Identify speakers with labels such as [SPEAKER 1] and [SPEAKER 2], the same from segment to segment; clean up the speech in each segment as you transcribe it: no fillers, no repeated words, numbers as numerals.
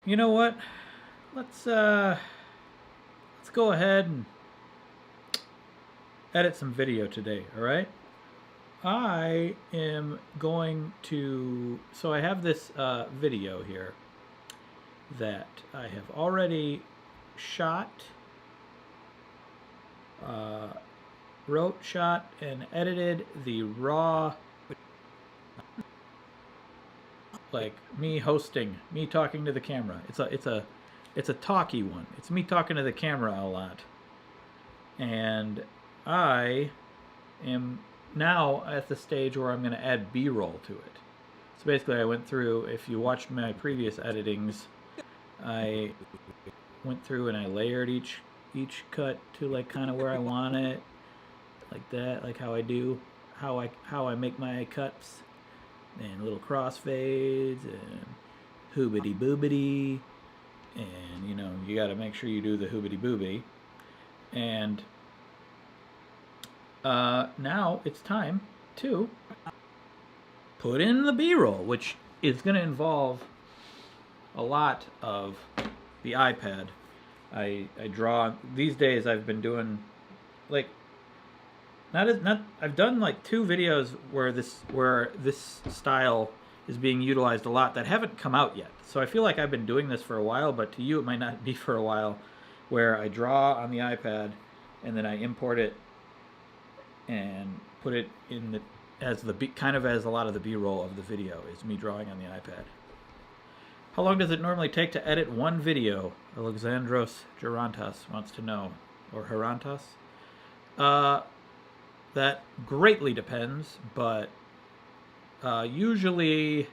[SPEAKER 1] You know what? Let's go ahead and edit some video today, all right? I am going to, so I have this video here that I have already shot, wrote, shot, and edited the raw, like me hosting, me talking to the camera. It's a talky one. It's me talking to the camera a lot. And I am now at the stage where I'm going to add B-roll to it. So basically I went through, if you watched my previous editings, I went through and I layered each cut to like kind of where I want it, like that, like how I do, how I make my cuts, and little crossfades and hoobity boobity, and you know you got to make sure you do the hoobity boobity. And now it's time to put in the B-roll, which is going to involve a lot of the iPad. I draw these days. I've been doing like not I've done like 2 videos where this style is being utilized a lot that haven't come out yet. So I feel like I've been doing this for a while, but to you it might not be for a while, where I draw on the iPad and then I import it and put it in the as the kind of as a lot of the B-roll of the video is me drawing on the iPad. How long does it normally take to edit one video? Alexandros Gerontas wants to know, or Herantas. That greatly depends, but usually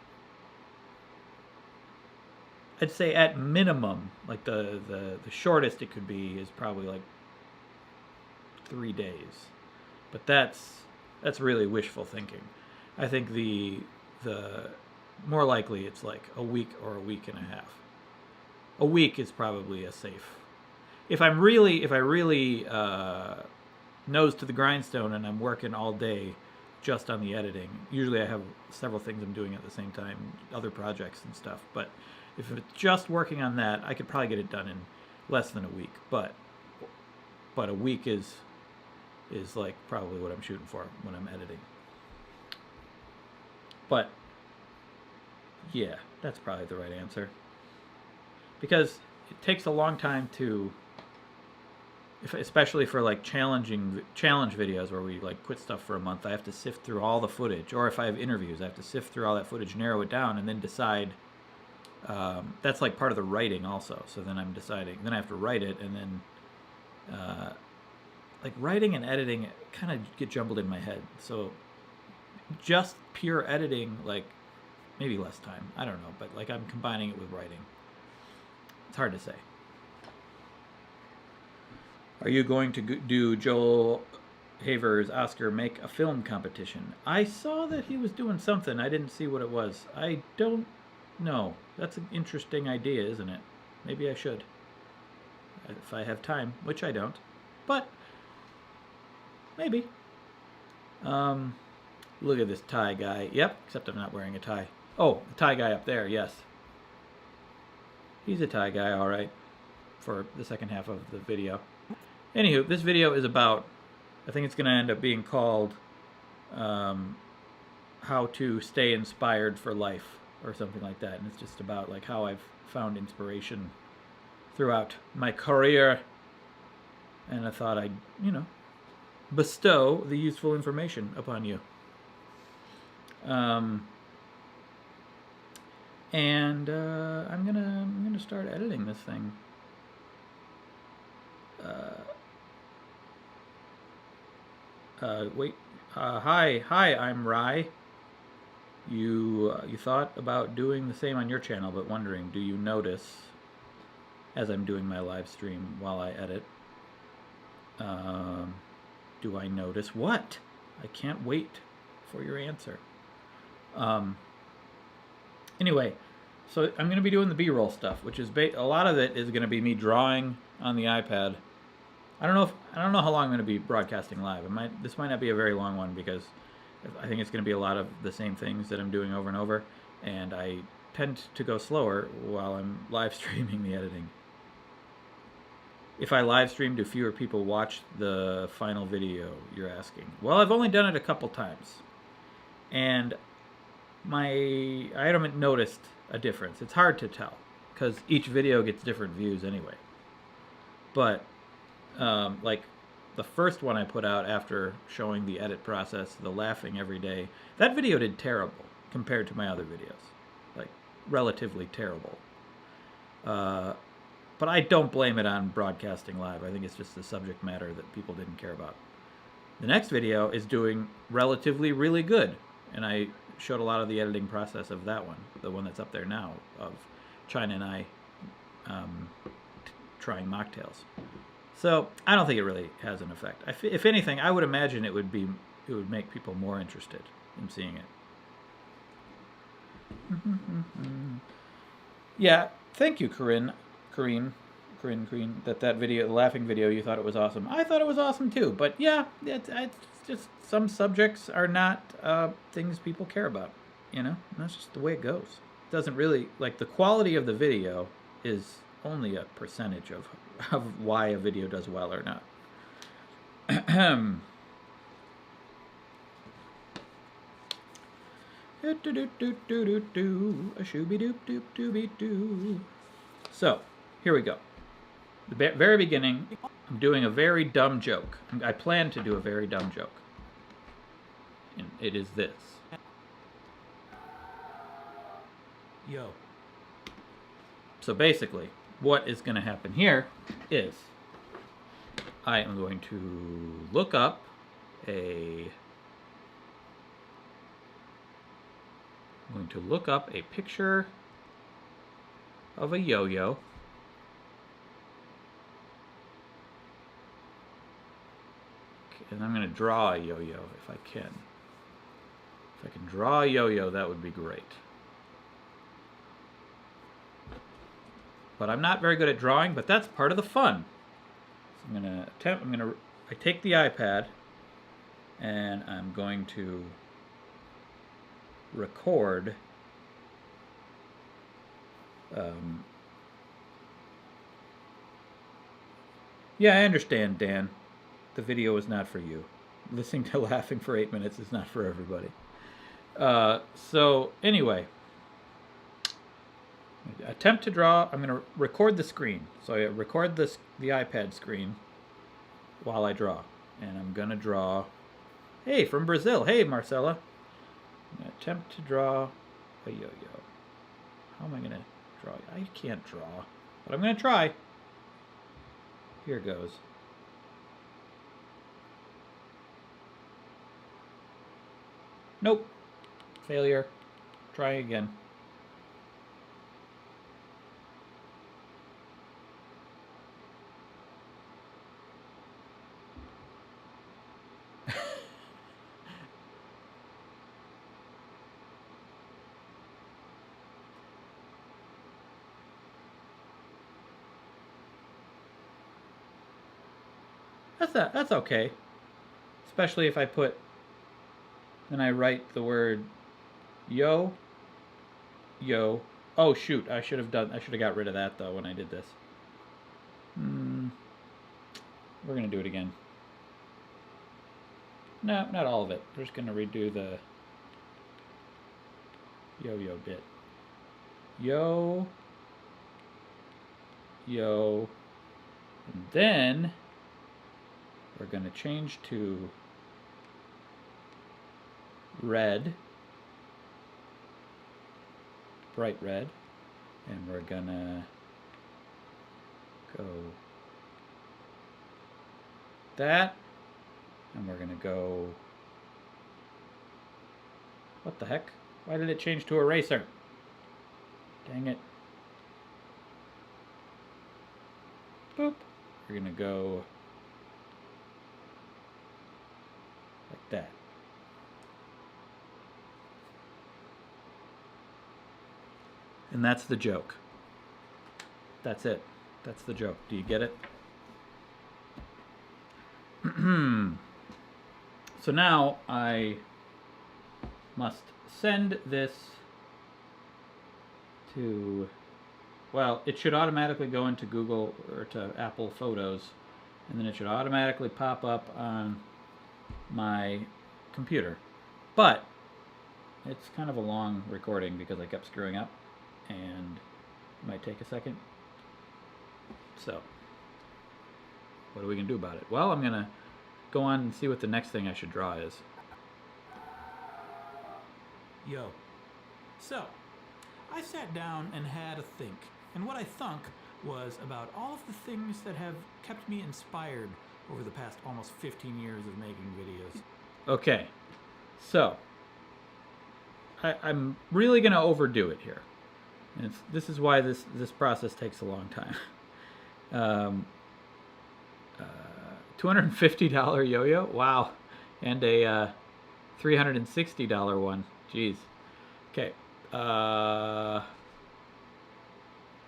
[SPEAKER 1] I'd say at minimum, like the shortest it could be is probably like 3 days. But that's really wishful thinking. I think the more likely it's like a week or a week and a half. A week is probably a safe. If I really nose to the grindstone and I'm working all day just on the editing, usually I have several things I'm doing at the same time, other projects and stuff. But if it's just working on that, I could probably get it done in less than a week. But a week is like probably what I'm shooting for when I'm editing. But yeah, that's probably the right answer, because it takes a long time to, especially for like challenge videos where we like quit stuff for a month. I have to sift through all the footage, or if I have interviews, I have to sift through all that footage, narrow it down, and then decide. That's like part of the writing also. So then I'm deciding. Then I have to write it, and then like writing and editing kind of get jumbled in my head. So just pure editing, like maybe less time. I don't know, but like I'm combining it with writing. It's hard to say. Are you going to do Joel Haver's Oscar Make a Film competition? I saw that he was doing something. I didn't see what it was. I don't know. That's an interesting idea, isn't it? Maybe I should, if I have time, which I don't. But maybe. Look at this tie guy. Yep, except I'm not wearing a tie. Oh, the tie guy up there, yes. He's a tie guy, all right, for the second half of the video. Anywho, this video is about, I think it's going to end up being called How to Stay Inspired for Life, or something like that. And it's just about like how I've found inspiration throughout my career. And I thought I'd, bestow the useful information upon you. And I'm gonna start editing this thing. Wait. Hi, I'm Rye. You thought about doing the same on your channel, but wondering, do you notice as I'm doing my live stream while I edit? Do I notice what? I can't wait for your answer. Anyway, so I'm going to be doing the B-roll stuff, which is a lot of it is going to be me drawing on the iPad. I don't know how long I'm going to be broadcasting live. This might not be a very long one, because I think it's going to be a lot of the same things that I'm doing over and over, and I tend to go slower while I'm live streaming the editing. If I live stream, do fewer people watch the final video, you're asking? Well, I've only done it a couple times. And I haven't noticed a difference. It's hard to tell because each video gets different views anyway. But like the first one I put out after showing the edit process, the laughing every day, that video did terrible compared to my other videos. Like relatively terrible. But I don't blame it on broadcasting live. I think it's just the subject matter that people didn't care about. The next video is doing relatively really good. And I showed a lot of the editing process of that one, the one that's up there now, of China and I trying mocktails. So I don't think it really has an effect. If anything, I would imagine it would make people more interested in seeing it. Yeah, thank you, Corinne, that video, the laughing video, you thought it was awesome. I thought it was awesome too, but yeah, it's just some subjects are not things people care about, you know? And that's just the way it goes. It doesn't really, like, the quality of the video is only a percentage of why a video does well or not. So, here we go. The very beginning, I'm doing a very dumb joke. I plan to do a very dumb joke. And it is this. Yo. So basically, what is going to happen here is I am going to look up a picture of a yo-yo. And I'm going to draw a yo-yo if I can. If I can draw a yo-yo, that would be great. But I'm not very good at drawing, but that's part of the fun. So I take the iPad and I'm going to record yeah, I understand, Dan. The video is not for you. Listening to laughing for 8 minutes is not for everybody. So anyway, attempt to draw. I'm going to record the screen. So I record the iPad screen while I draw. And I'm going to draw, hey, from Brazil. Hey, Marcella. I'm going to attempt to draw a yo-yo. How am I going to draw? I can't draw, but I'm going to try. Here goes. Nope. Failure. Try again. That's okay. Especially if I then I write the word yo. Oh shoot, I should have got rid of that though when I did this. We're gonna do it again. No, not all of it. We're just gonna redo the yo-yo bit. Yo. And then we're gonna change to red, bright red, and we're gonna go that, and we're gonna go, what the heck? Why did it change to eraser? Dang it. Boop. We're gonna go like that. And that's the joke. That's it. That's the joke. Do you get it? So now I must send this to, well, it should automatically go into Google or to Apple Photos, and then it should automatically pop up on my computer. But it's kind of a long recording because I kept screwing up, and it might take a second. So, what are we going to do about it? Well, I'm going to go on and see what the next thing I should draw is.
[SPEAKER 2] Yo. So, I sat down and had a think, and what I thunk was about all of the things that have kept me inspired over the past almost 15 years of making videos.
[SPEAKER 1] Okay, so I'm really going to overdo it here. And this is why this process takes a long time. $250 yo-yo, wow, and a $360 one. Jeez. Okay.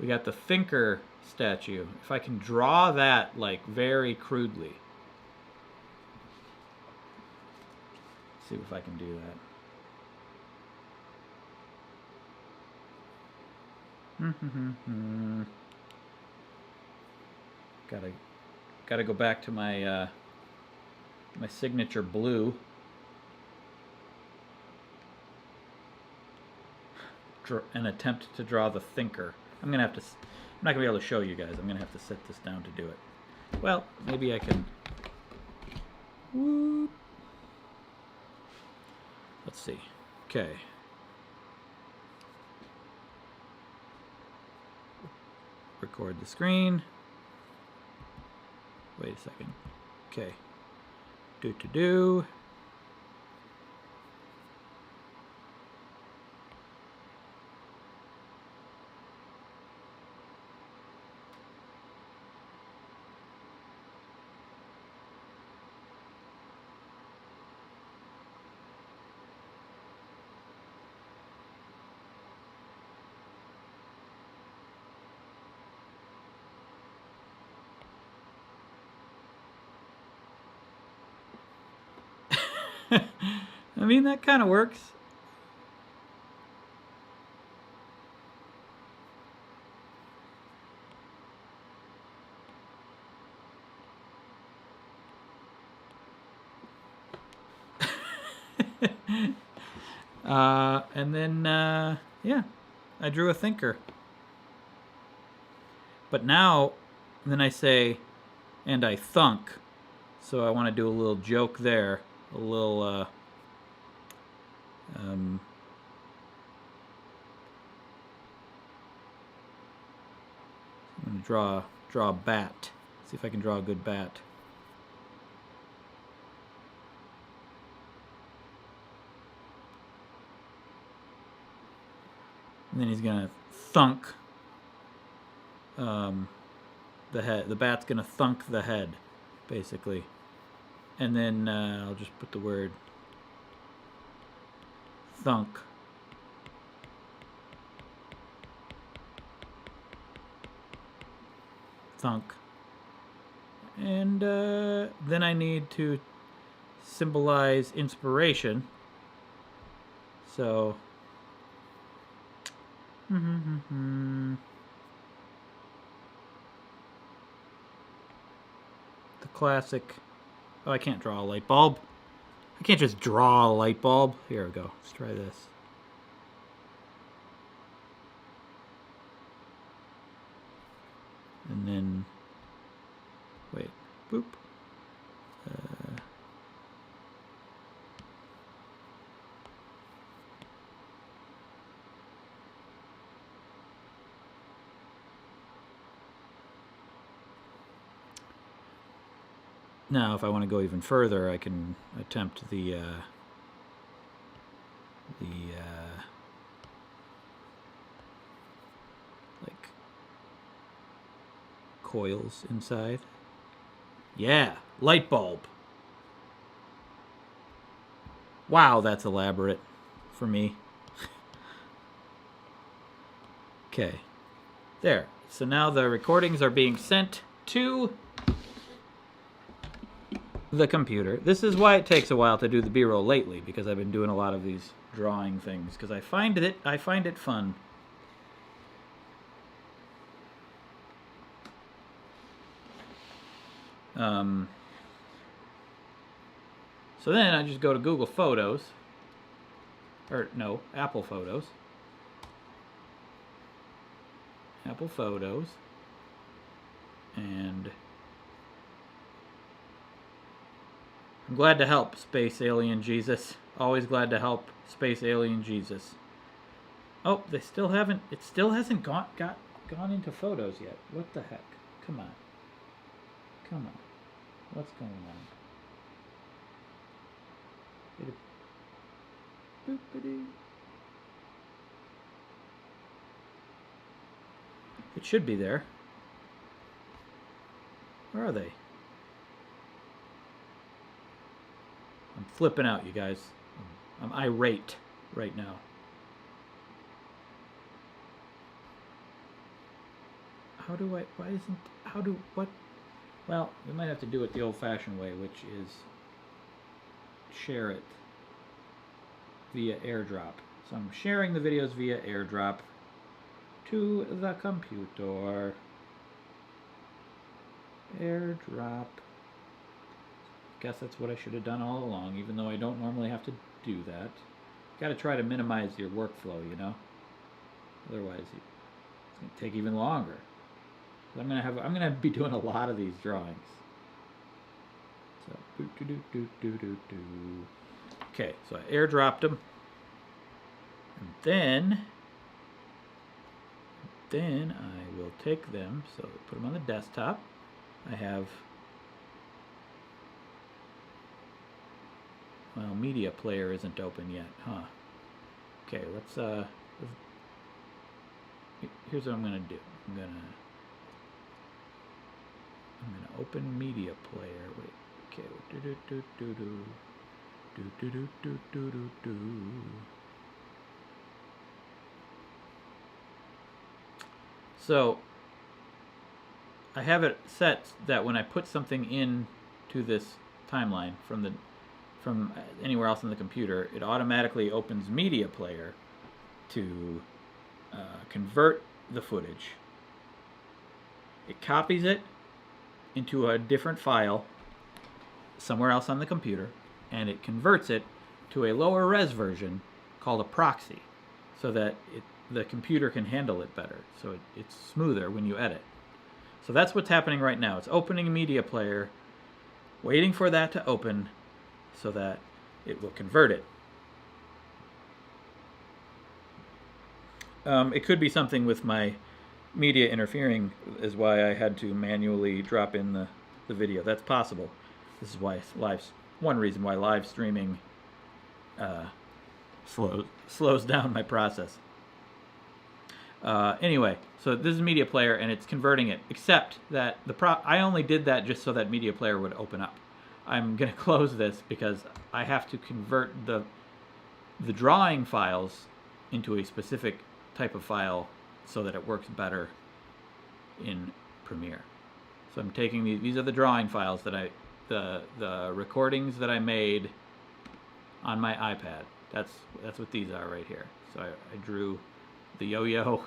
[SPEAKER 1] We got the thinker statue. If I can draw that like very crudely. See if I can do that. Gotta go back to my my signature blue. And attempt to draw the thinker. I'm not gonna be able to show you guys. I'm gonna have to set this down to do it. Well, maybe I can. Whoop. Let's see. Okay. Record the screen. Wait a second. Okay. Do. I mean, that kind of works. And then, yeah, I drew a thinker. But now, then I say, and I thunk. So I want to do a little joke there. A little, I'm going to draw a bat. See if I can draw a good bat. And then he's going to thunk the head. The bat's going to thunk the head, basically. And then I'll just put the word thunk. Thunk. And then I need to symbolize inspiration. So the classic. Oh, I can't draw a light bulb. I can't just draw a light bulb. Here we go. Let's try this. And then, wait, boop. Now, if I want to go even further, I can attempt the like coils inside. Yeah, light bulb. Wow, that's elaborate for me. Okay, there. So now the recordings are being sent to the computer. This is why it takes a while to do the B-roll lately, because I've been doing a lot of these drawing things, because I find it fun. So then I just go to Google Photos, or no, Apple Photos. Apple Photos, and I'm glad to help, Space Alien Jesus. Always glad to help, Space Alien Jesus. Oh, they still haven't. It still hasn't gone into Photos yet. What the heck? Come on. Come on. What's going on? Boopity. It should be there. Where are they? I'm flipping out, you guys. I'm irate right now. How do I, why isn't, how do, what? Well, we might have to do it the old-fashioned way, which is share it via AirDrop. So I'm sharing the videos via AirDrop to the computer. AirDrop. Guess that's what I should have done all along, even though I don't normally have to do that. Got to try to minimize your workflow, you know. Otherwise, it's going to take even longer. I'm gonna be doing a lot of these drawings. So okay, so I airdropped them, and then I will take them. So put them on the desktop. I have, well, media player isn't open yet, huh? Okay, let's here's what I'm gonna do. I'm gonna open media player. Wait, okay. So I have it set that when I put something in to this timeline from anywhere else in the computer, it automatically opens media player to convert the footage. It copies it into a different file somewhere else on the computer, and it converts it to a lower res version called a proxy, so that the computer can handle it better, so it's smoother when you edit. So that's what's happening right now. It's opening a media player, waiting for that to open so that it will convert it. It could be something with my media interfering, is why I had to manually drop in the video. That's possible. This is why one reason why live streaming slows down my process. Anyway, so this is media player, and it's converting it, except that I only did that just so that media player would open up. I'm going to close this because I have to convert the drawing files into a specific type of file so that it works better in Premiere. So I'm taking these are the drawing files that the recordings that I made on my iPad. That's what these are right here. So I drew the yo-yo,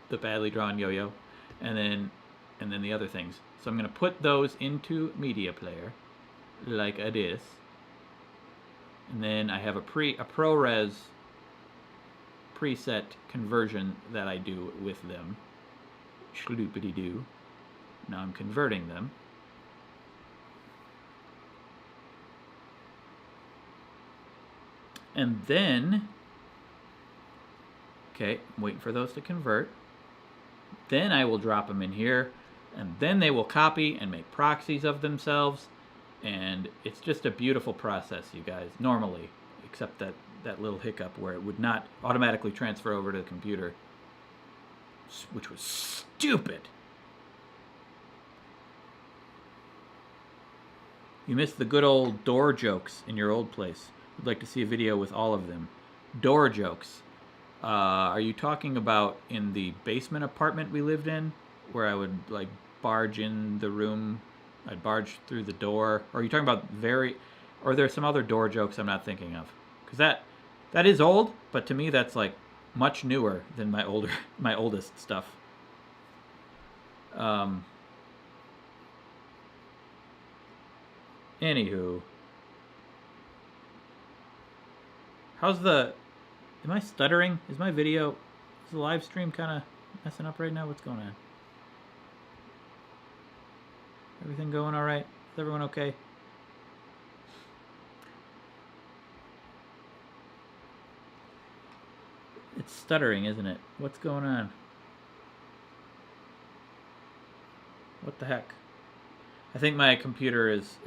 [SPEAKER 1] the badly drawn yo-yo, and then the other things. So I'm going to put those into media player like this, and then I have a ProRes preset conversion that I do with them. Shloopity-doo. Now I'm converting them. And then, okay, I'm waiting for those to convert. Then I will drop them in here, and then they will copy and make proxies of themselves. And it's just a beautiful process, you guys, normally, except that little hiccup where it would not automatically transfer over to the computer, which was stupid. You missed the good old door jokes in your old place. Would like to see a video with all of them. Door jokes. Are you talking about in the basement apartment we lived in, where I would like barge in the room? I'd barge through the door. Or are you talking about or are there some other door jokes I'm not thinking of? Because that is old, but to me that's like much newer than my oldest stuff. Anywho. How's the... Am I stuttering? Is my video... Is the live stream kind of messing up right now? What's going on? Everything going all right? Is everyone okay? It's stuttering, isn't it? What's going on? What the heck? I think my computer is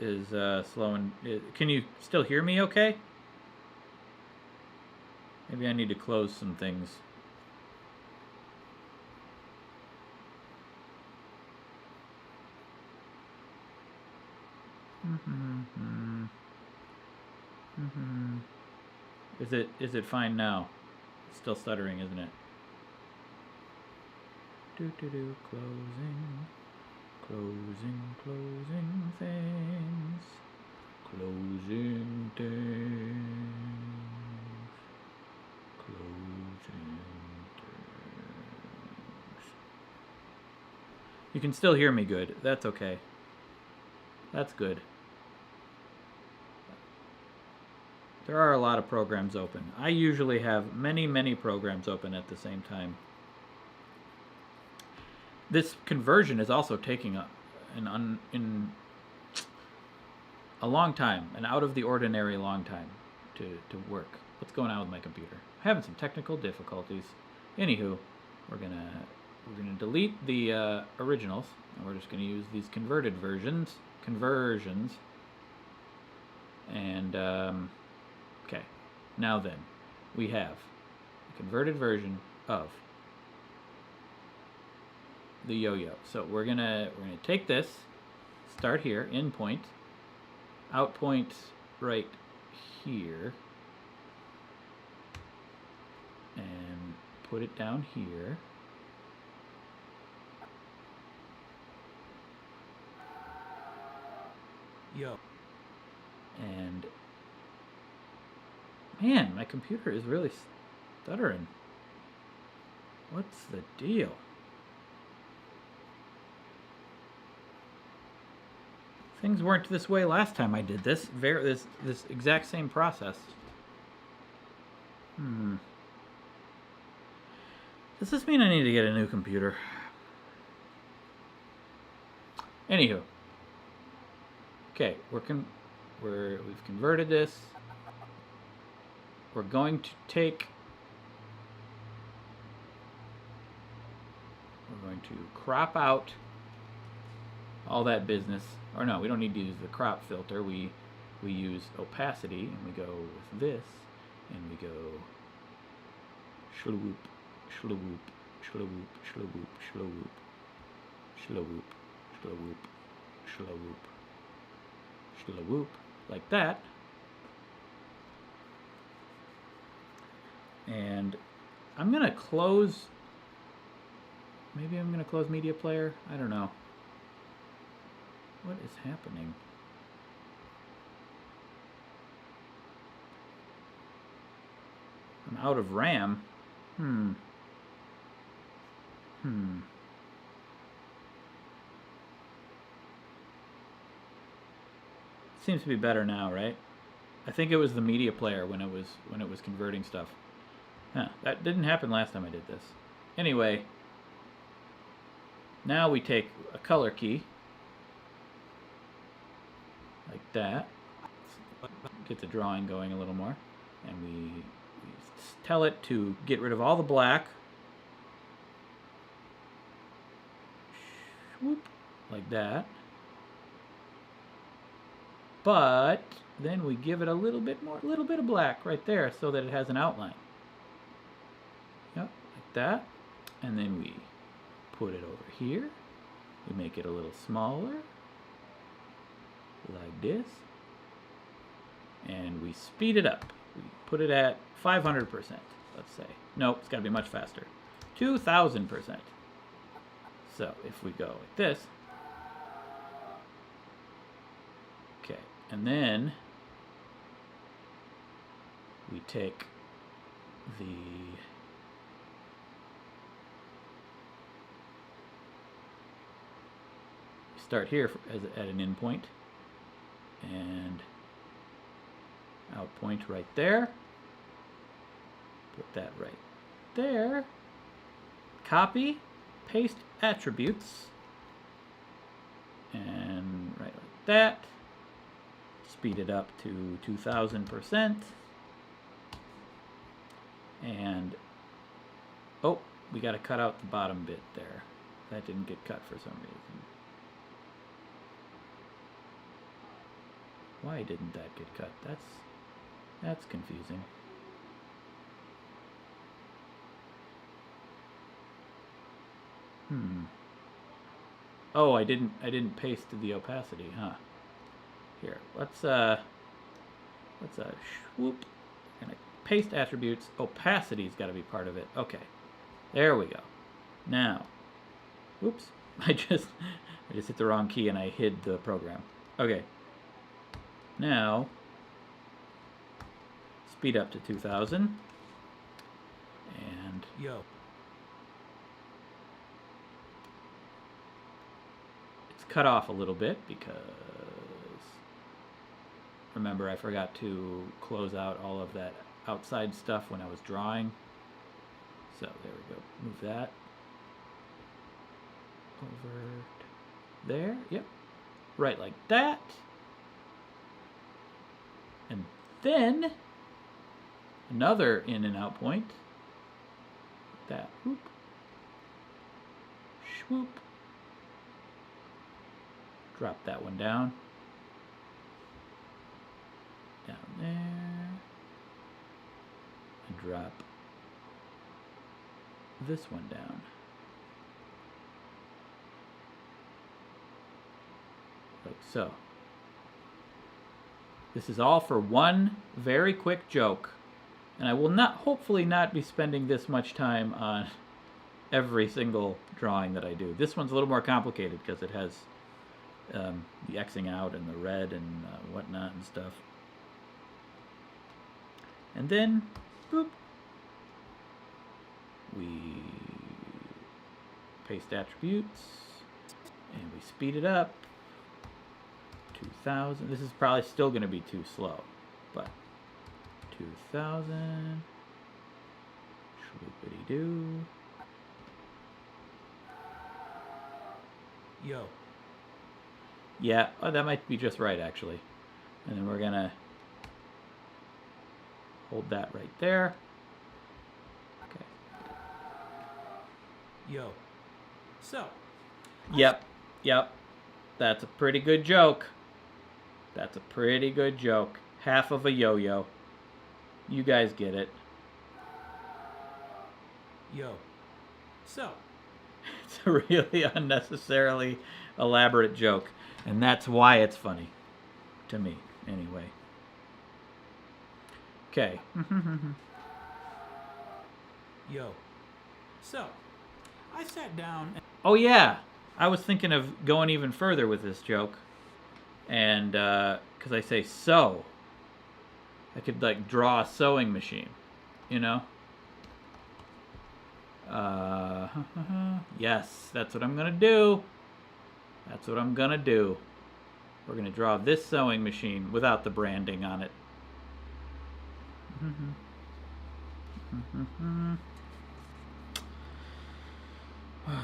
[SPEAKER 1] slowing. Can you still hear me okay? Maybe I need to close some things. Is it fine now? It's still stuttering, isn't it? Closing things. Closing things. You can still hear me good. That's okay. That's good. There are a lot of programs open. I usually have many programs open at the same time. This conversion is also taking a long time, an out of the ordinary long time to work. What's going on with my computer? I'm having some technical difficulties. Anywho, we're gonna delete the originals, and we're just gonna use these conversions. And okay, now then, we have a converted version of the yo-yo. So we're gonna take this, start here, in point, out point right here, and put it down here.
[SPEAKER 2] Yo.
[SPEAKER 1] And man, my computer is really stuttering. What's the deal? Things weren't this way last time I did this. This exact same process. Does this mean I need to get a new computer? Anywho. Okay, we've converted this. We're going to crop out all that business. Or no, we don't need to use the crop filter. We use opacity, and we go with this, and we go shloop, shloop, shloop, shloop, shloop, shloop, shloop, shloop, shloop, like that. And I'm gonna close. Maybe I'm gonna close Media Player. I don't know. What is happening? I'm out of RAM. Seems to be better now, right? I think it was the Media Player when it was converting stuff. Huh, that didn't happen last time I did this. Anyway, now we take a color key. Like that. Get the drawing going a little more. And we tell it to get rid of all the black. Whoop, like that. But then we give it a little bit of black right there so that it has an outline. Yep, like that. And then we put it over here. We make it a little smaller. Like this, and we speed it up. We put it at 500%, let's say. Nope, it's got to be much faster. 2,000%. So if we go like this, okay, and then we take the start here at an endpoint. and out point right there. Put that right there. Copy, paste attributes, and right like that. Speed it up to 2000%. And, oh, we got to cut out the bottom bit there. That didn't get cut for some reason. Why didn't that get cut? That's confusing. Oh, I didn't paste the opacity, huh? Here, let's swoop. Gonna paste attributes. Opacity's got to be part of it. Okay, there we go. Now, oops, I just hit the wrong key and I hid the program. Okay. Now, speed up to 2000. And
[SPEAKER 2] Yo.
[SPEAKER 1] It's cut off a little bit because, remember, I forgot to close out all of that outside stuff when I was drawing. So there we go. Move that over there. Yep. Right like that. And then another in and out point. That. Whoop. Swoop. Drop that one down. Down there. And drop this one down. Like so. This is all for one very quick joke. And I will hopefully not be spending this much time on every single drawing that I do. This one's a little more complicated because it has the Xing out and the red and whatnot and stuff. And then, boop, we paste attributes and we speed it up. 2000. This is probably still going to be too slow, but 2000. Swoopity doo.
[SPEAKER 2] Yo.
[SPEAKER 1] Yeah, oh, that might be just right actually. And then we're gonna hold that right there. Okay.
[SPEAKER 2] Yo. So.
[SPEAKER 1] Yep. That's a pretty good joke. That's a pretty good joke. Half of a yo-yo. You guys get it.
[SPEAKER 2] Yo. So.
[SPEAKER 1] It's a really unnecessarily elaborate joke. And that's why it's funny. To me, anyway. Okay.
[SPEAKER 2] Yo. So. I sat down and...
[SPEAKER 1] Oh, yeah. I was thinking of going even further with this joke. And, because I say sew. I could, like, draw a sewing machine. You know? Yes, that's what I'm going to do. That's what I'm going to do. We're going to draw this sewing machine without the branding on it.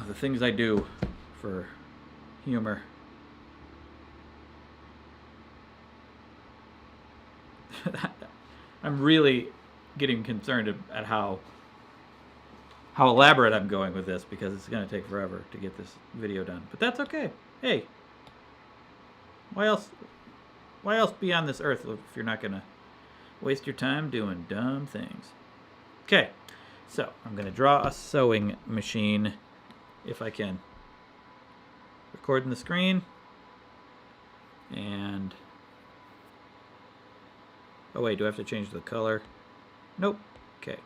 [SPEAKER 1] The things I do for humor. I'm really getting concerned at how elaborate I'm going with this because it's going to take forever to get this video done. But that's okay. Hey, why else be on this earth if you're not going to waste your time doing dumb things? Okay, so I'm going to draw a sewing machine if I can. Recording the screen. And... oh wait, do I have to change the color? Nope. Okay.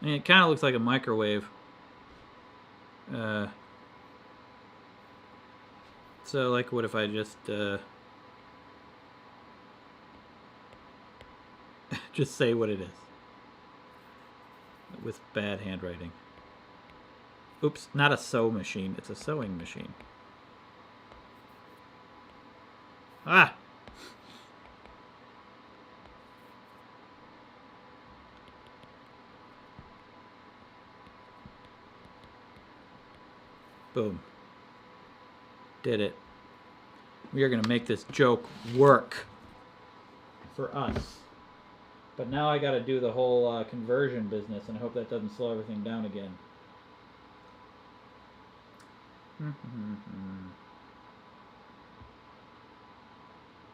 [SPEAKER 1] I mean, it kind of looks like a microwave. So, like, what if I just just say what it is with bad handwriting? Oops, not a sew machine. It's a sewing machine. Ah! Boom. Did it. We are going to make this joke work for us. But now I got to do the whole conversion business, and I hope that doesn't slow everything down again. Do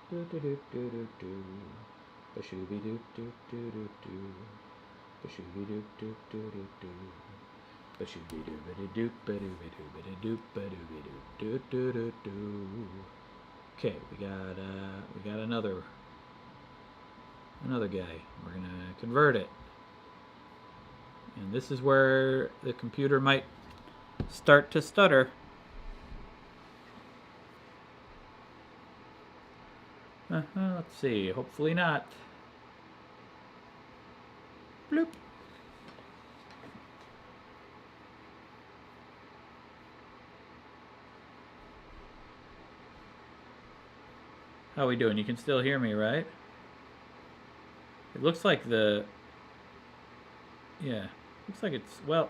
[SPEAKER 1] do do do do do. Ba-shooby do do do do do. Ba-shooby do do do do do. Ba-shooby do ba do ba do ba do ba do ba do do do do. Okay, we got another guy. We're gonna convert it, and this is where the computer might start to stutter. Let's see. Hopefully not. Bloop. How we doing? You can still hear me, right? It looks like looks like it's, well,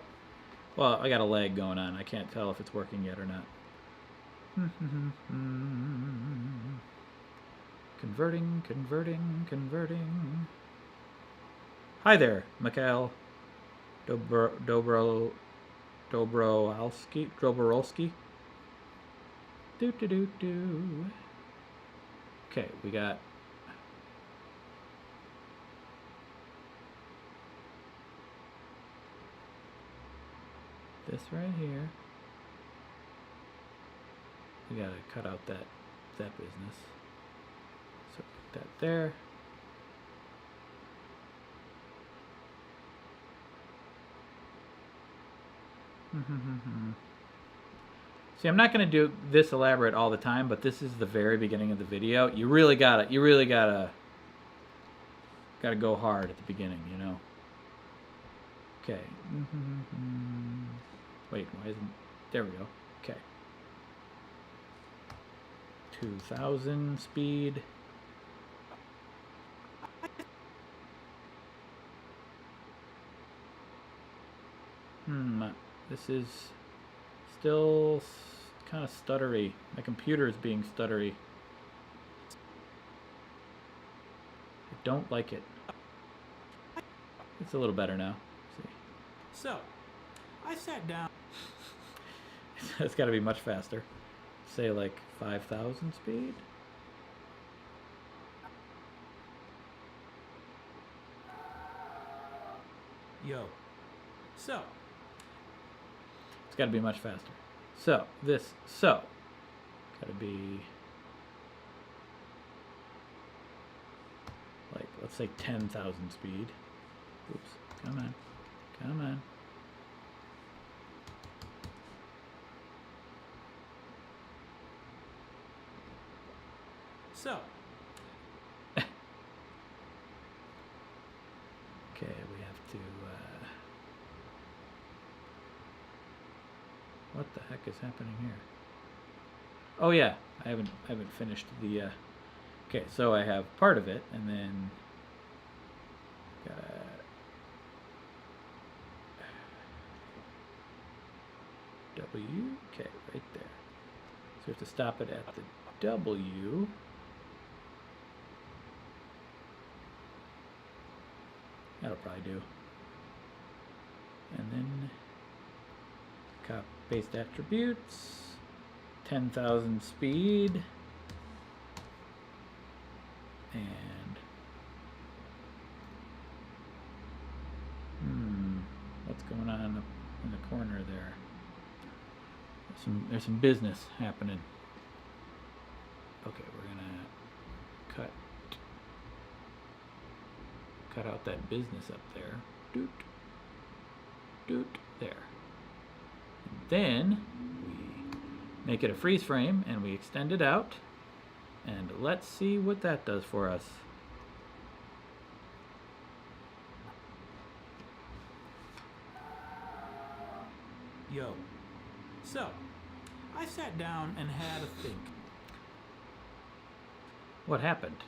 [SPEAKER 1] I got a lag going on. I can't tell if it's working yet or not. Converting. Hi there, Mikhail Dobrowolski. Do. Okay, we got this right here. We gotta cut out that business. So put that there. See, I'm not going to do this elaborate all the time, but this is the very beginning of the video. You really gotta go hard at the beginning, you know. Okay. Wait, why isn't, there we go. Okay. 2000 speed. This is still kind of stuttery. My computer is being stuttery. I don't like it. It's a little better now. Let's see.
[SPEAKER 2] So, I sat down.
[SPEAKER 1] It's got to be much faster. Say like 5,000 speed.
[SPEAKER 2] Yo. So.
[SPEAKER 1] It's got to be much faster. So, got to be like, let's say 10,000 speed. Oops, come on.
[SPEAKER 2] So.
[SPEAKER 1] Okay, we have to, what the heck is happening here? Oh yeah, I haven't finished the, okay, so I have part of it, and then, W, okay, right there. So we have to stop it at the W. That'll probably do. And then copy paste attributes, 10,000 speed, and what's going on up in the corner there? There's some business happening. Okay, we're gonna cut out that business up there. Doot. doot, there. And then we make it a freeze frame and we extend it out. And let's see what that does for us.
[SPEAKER 2] Yo. So, I sat down and had a think.
[SPEAKER 1] What happened?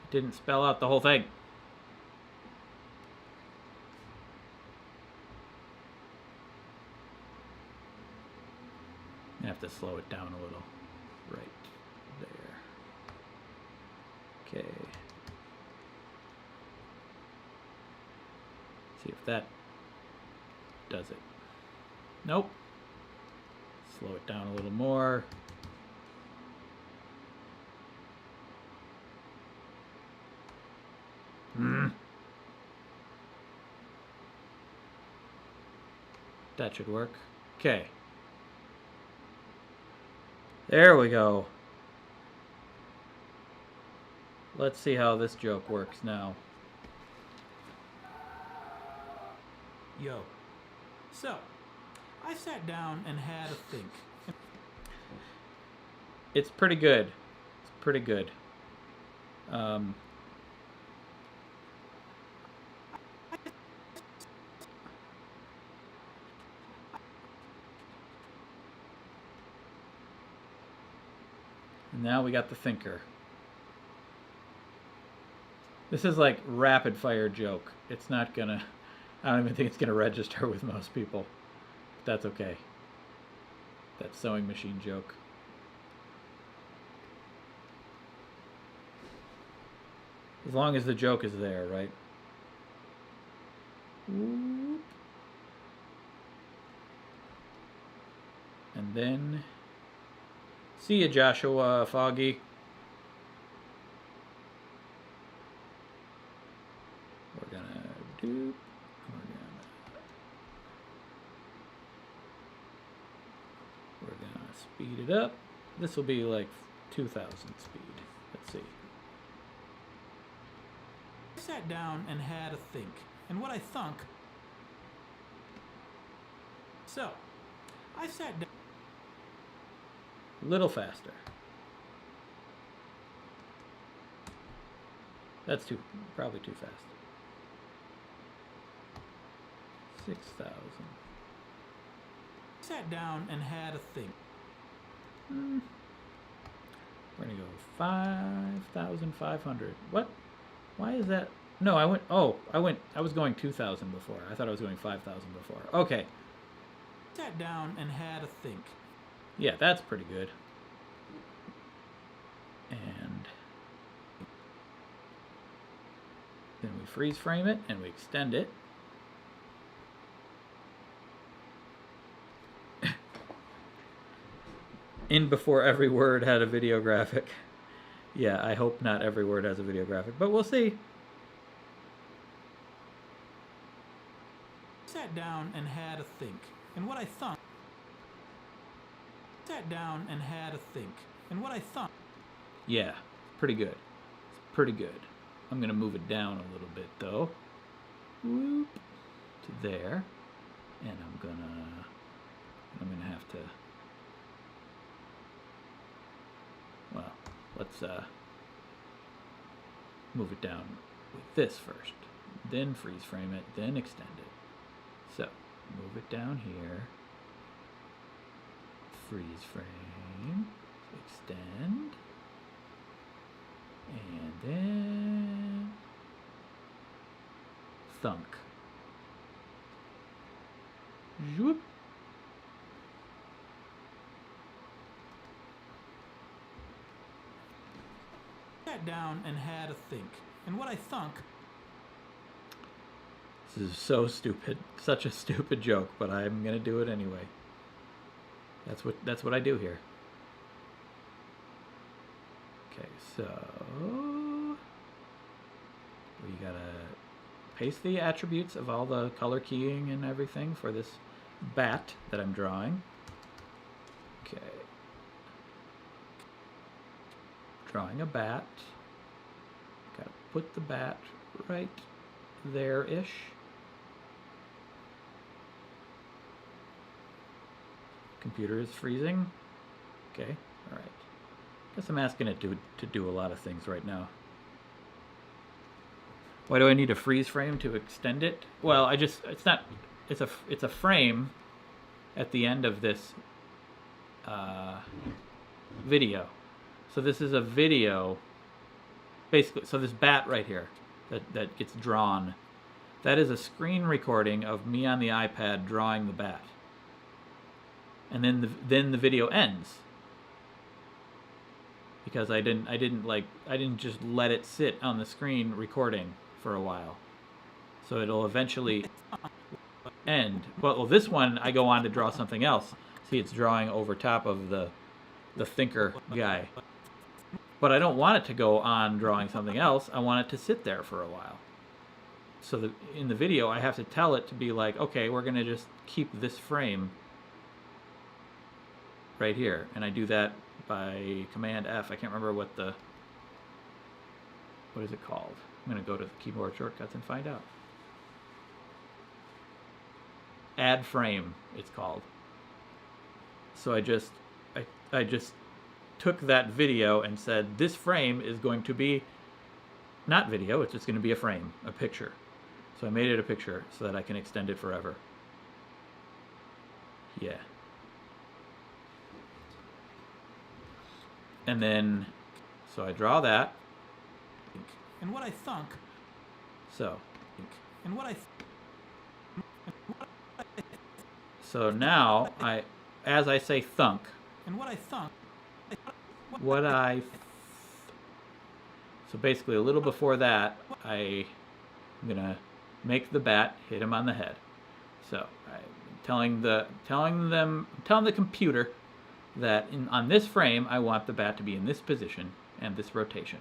[SPEAKER 1] It didn't spell out the whole thing. I have to slow it down a little. Right there. Okay. See if that does it. Nope. Slow it down a little more. That should work. Okay. There we go. Let's see how this joke works now.
[SPEAKER 2] Yo. So, I sat down and had a think.
[SPEAKER 1] It's pretty good. It's pretty good. And now we got the thinker. This is like rapid fire joke. It's not gonna, I don't even think it's gonna register with most people. But that's okay. That sewing machine joke. As long as the joke is there, right? Whoop. And then, see ya, Joshua Foggy. We're gonna do. We're gonna speed it up. This will be like 2,000 speed. Let's see.
[SPEAKER 2] I sat down and had a think. And what I thunk. So, I sat down.
[SPEAKER 1] A little faster. That's probably too fast. 6,000.
[SPEAKER 2] Sat down and had a think.
[SPEAKER 1] We're gonna go 5,500. What? Why is that? No, I was going 2,000 before. I thought I was going 5,000 before. Okay.
[SPEAKER 2] Sat down and had a think.
[SPEAKER 1] Yeah, that's pretty good. And then we freeze frame it and we extend it. In before every word had a video graphic. Yeah, I hope not every word has a video graphic, but we'll see.
[SPEAKER 2] Sat down and had a think. And what I thunk. Sat down and had a think. And what I thunk.
[SPEAKER 1] Yeah, pretty good. It's pretty good. I'm gonna move it down a little bit though. Whoop, to there. And I'm gonna have to, well, let's move it down with this first. Then freeze frame it, then extend it. So, move it down here. Freeze frame, extend, and then thunk. Zoop.
[SPEAKER 2] Sat down and had a think. And what I thunk.
[SPEAKER 1] This is so stupid. Such a stupid joke, but I'm gonna do it anyway. That's what I do here. Okay, so we gotta paste the attributes of all the color keying and everything for this bat that I'm drawing. Okay. Drawing a bat. Gotta put the bat right there-ish. Computer is freezing. Okay, all right. Guess I'm asking it to do a lot of things right now. Why do I need a freeze frame to extend it? Well, it's a frame at the end of this video. So this is a video, basically. So this bat right here that gets drawn, that is a screen recording of me on the iPad drawing the bat. And then the video ends. Because I didn't just let it sit on the screen recording for a while. So it'll eventually end. Well, this one I go on to draw something else. See, it's drawing over top of the thinker guy. But I don't want it to go on drawing something else. I want it to sit there for a while. So in the video, I have to tell it to be like, okay, we're going to just keep this frame right here. And I do that by Command F. I can't remember what is it called? I'm going to go to the keyboard shortcuts and find out. Add frame, it's called. So I just took that video and said, this frame is going to be not video, it's just going to be a frame, a picture. So I made it a picture so that I can extend it forever. Yeah. And then, so I draw that.
[SPEAKER 2] And what I thunk.
[SPEAKER 1] So.
[SPEAKER 2] And what I.
[SPEAKER 1] So now as I say thunk.
[SPEAKER 2] And what I thunk.
[SPEAKER 1] So basically, a little before that, I'm gonna make the bat hit him on the head. So I'm telling the computer that on this frame I want the bat to be in this position and this rotation.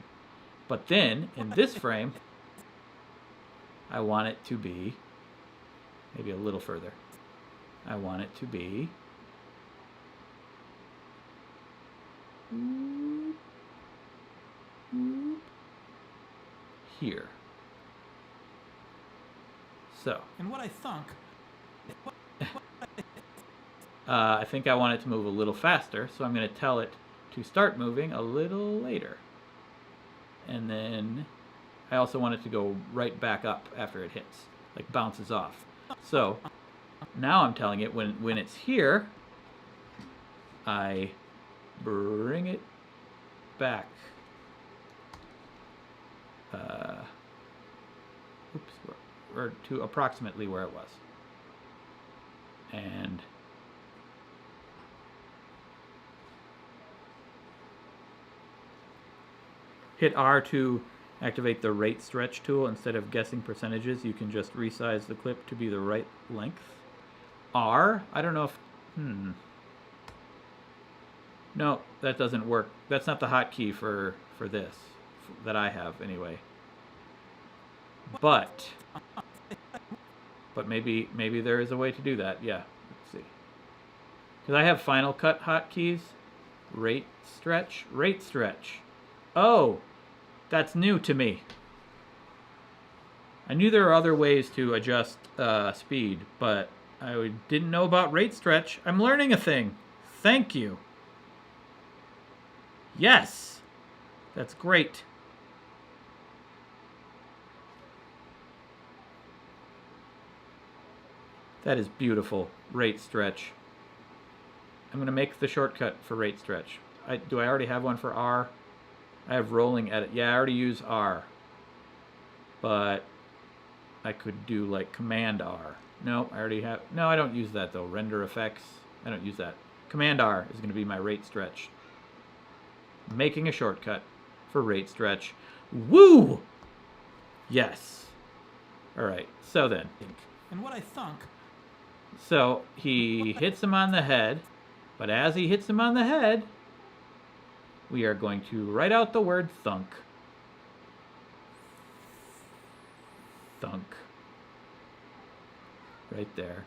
[SPEAKER 1] But then in this frame I want it to be maybe a little further. I want it to be here. So.
[SPEAKER 2] And what I thunk.
[SPEAKER 1] I think I want it to move a little faster, so I'm going to tell it to start moving a little later. And then I also want it to go right back up after it hits, like bounces off. So now I'm telling it when it's here, I bring it back. Or to approximately where it was. And hit R to activate the rate stretch tool. Instead of guessing percentages, you can just resize the clip to be the right length. R? I don't know if... No, that doesn't work. That's not the hotkey for this, that I have anyway. But maybe there is a way to do that. Yeah, let's see. Because I have Final Cut hotkeys. Rate stretch. Oh, that's new to me. I knew there are other ways to adjust speed, but I didn't know about rate stretch. I'm learning a thing. Thank you. Yes, that's great. That is beautiful. Rate stretch. I'm going to make the shortcut for rate stretch. Do I already have one for R? I have rolling edit. Yeah, I already use R. But I could do like Command R. No, I already have. No, I don't use that though. Render effects. I don't use that. Command R is going to be my rate stretch. Making a shortcut for rate stretch. Woo! Yes. All right. So then.
[SPEAKER 2] And what I thunk.
[SPEAKER 1] So he hits him on the head, but as he hits him on the head, we are going to write out the word thunk. Thunk. Right there.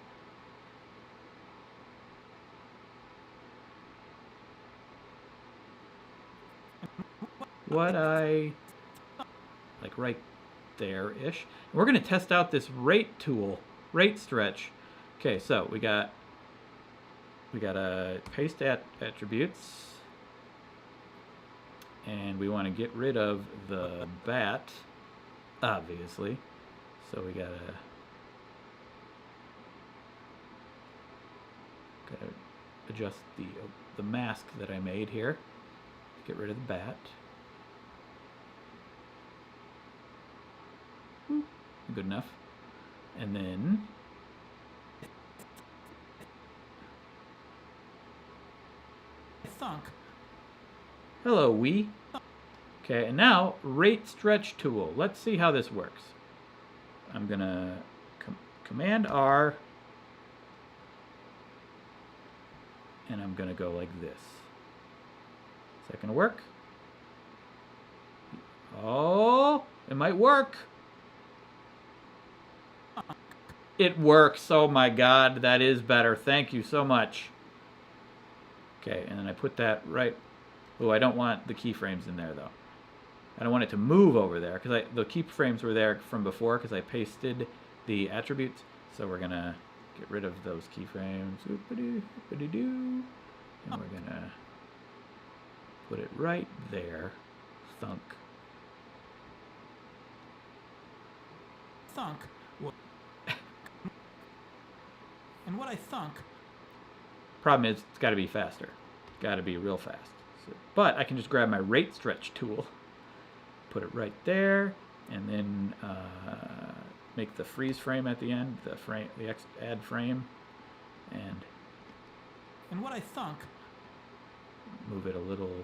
[SPEAKER 1] Like right there-ish. We're going to test out this rate tool, rate stretch. Okay, so we got we gotta paste attributes, and we want to get rid of the bat, obviously. So we gotta adjust the mask that I made here. Get rid of the bat. Good enough. And then
[SPEAKER 2] thunk.
[SPEAKER 1] Hello, Wii. Okay, and now rate stretch tool. Let's see how this works. I'm gonna Command R, and I'm gonna go like this. Is that gonna work? Oh, it might work. It works. Oh my God, that is better. Thank you so much. Okay, and then I put that right. Oh, I don't want the keyframes in there though. I don't want it to move over there because the keyframes were there from before because I pasted the attributes. So we're gonna get rid of those keyframes. Oopity-doo. And we're gonna put it right there. Thunk.
[SPEAKER 2] Thunk. And what I thunk.
[SPEAKER 1] Problem is, it's got to be faster. Got to be real fast. So, but I can just grab my rate stretch tool, put it right there, and then make the freeze frame at the end, the add frame, and
[SPEAKER 2] what I thunk.
[SPEAKER 1] Move it a little.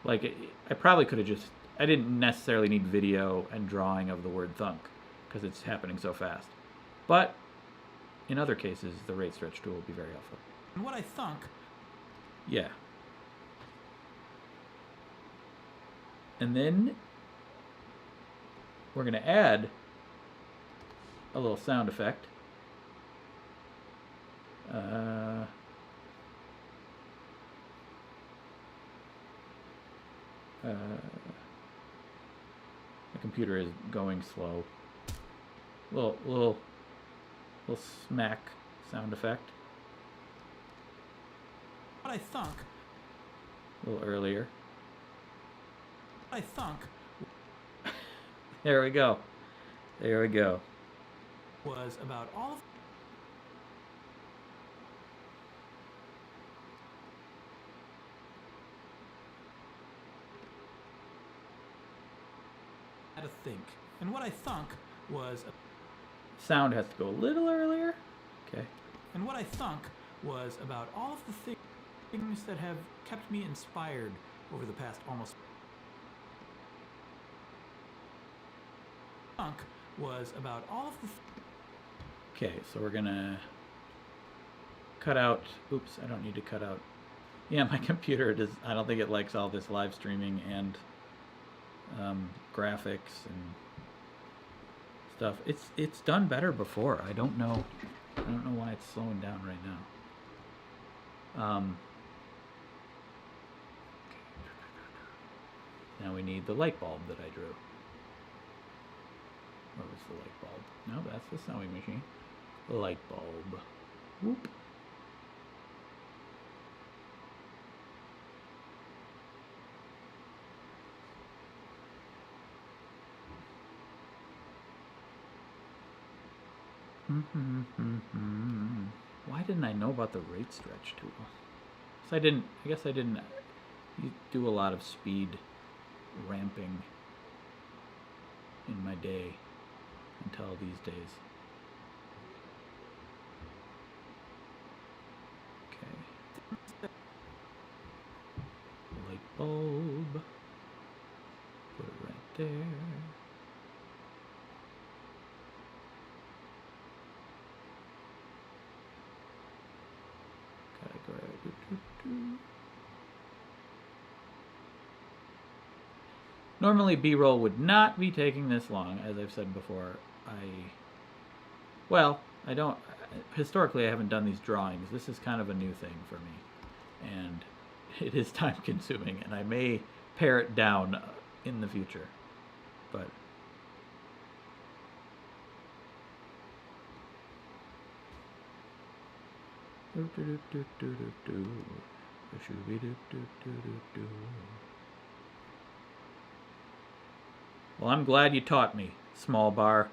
[SPEAKER 1] Like I probably could have just. I didn't necessarily need video and drawing of the word thunk because it's happening so fast. But in other cases, the rate stretch tool will be very helpful.
[SPEAKER 2] And what I thunk.
[SPEAKER 1] Yeah. And then we're going to add a little sound effect. The computer is going slow. Little smack sound effect.
[SPEAKER 2] What I thunk.
[SPEAKER 1] A little earlier.
[SPEAKER 2] What I thunk.
[SPEAKER 1] There we go. There we go.
[SPEAKER 2] Was about all of. Had to think. And what I thunk was.
[SPEAKER 1] Sound has to go a little earlier. Okay.
[SPEAKER 2] And what I thunk was about all of the things that have kept me inspired over the past almost. Thunk was about all of the.
[SPEAKER 1] Okay, so we're gonna cut out. Oops, I don't need to cut out. Yeah, my computer does. I don't think it likes all this live streaming and graphics and stuff. It's done better before. I don't know why it's slowing down right now. Now we need the light bulb that I drew. Where was the light bulb? No, that's the sewing machine. The light bulb. Whoop. Why didn't I know about the rate stretch tool? I guess I didn't do a lot of speed ramping in my day until these days. Okay. Light bulb. Put it right there. Normally B-roll would not be taking this long, as I've said before. Historically I haven't done these drawings. This is kind of a new thing for me. And it is time consuming, and I may pare it down in the future. But Well, I'm glad you taught me, small bar.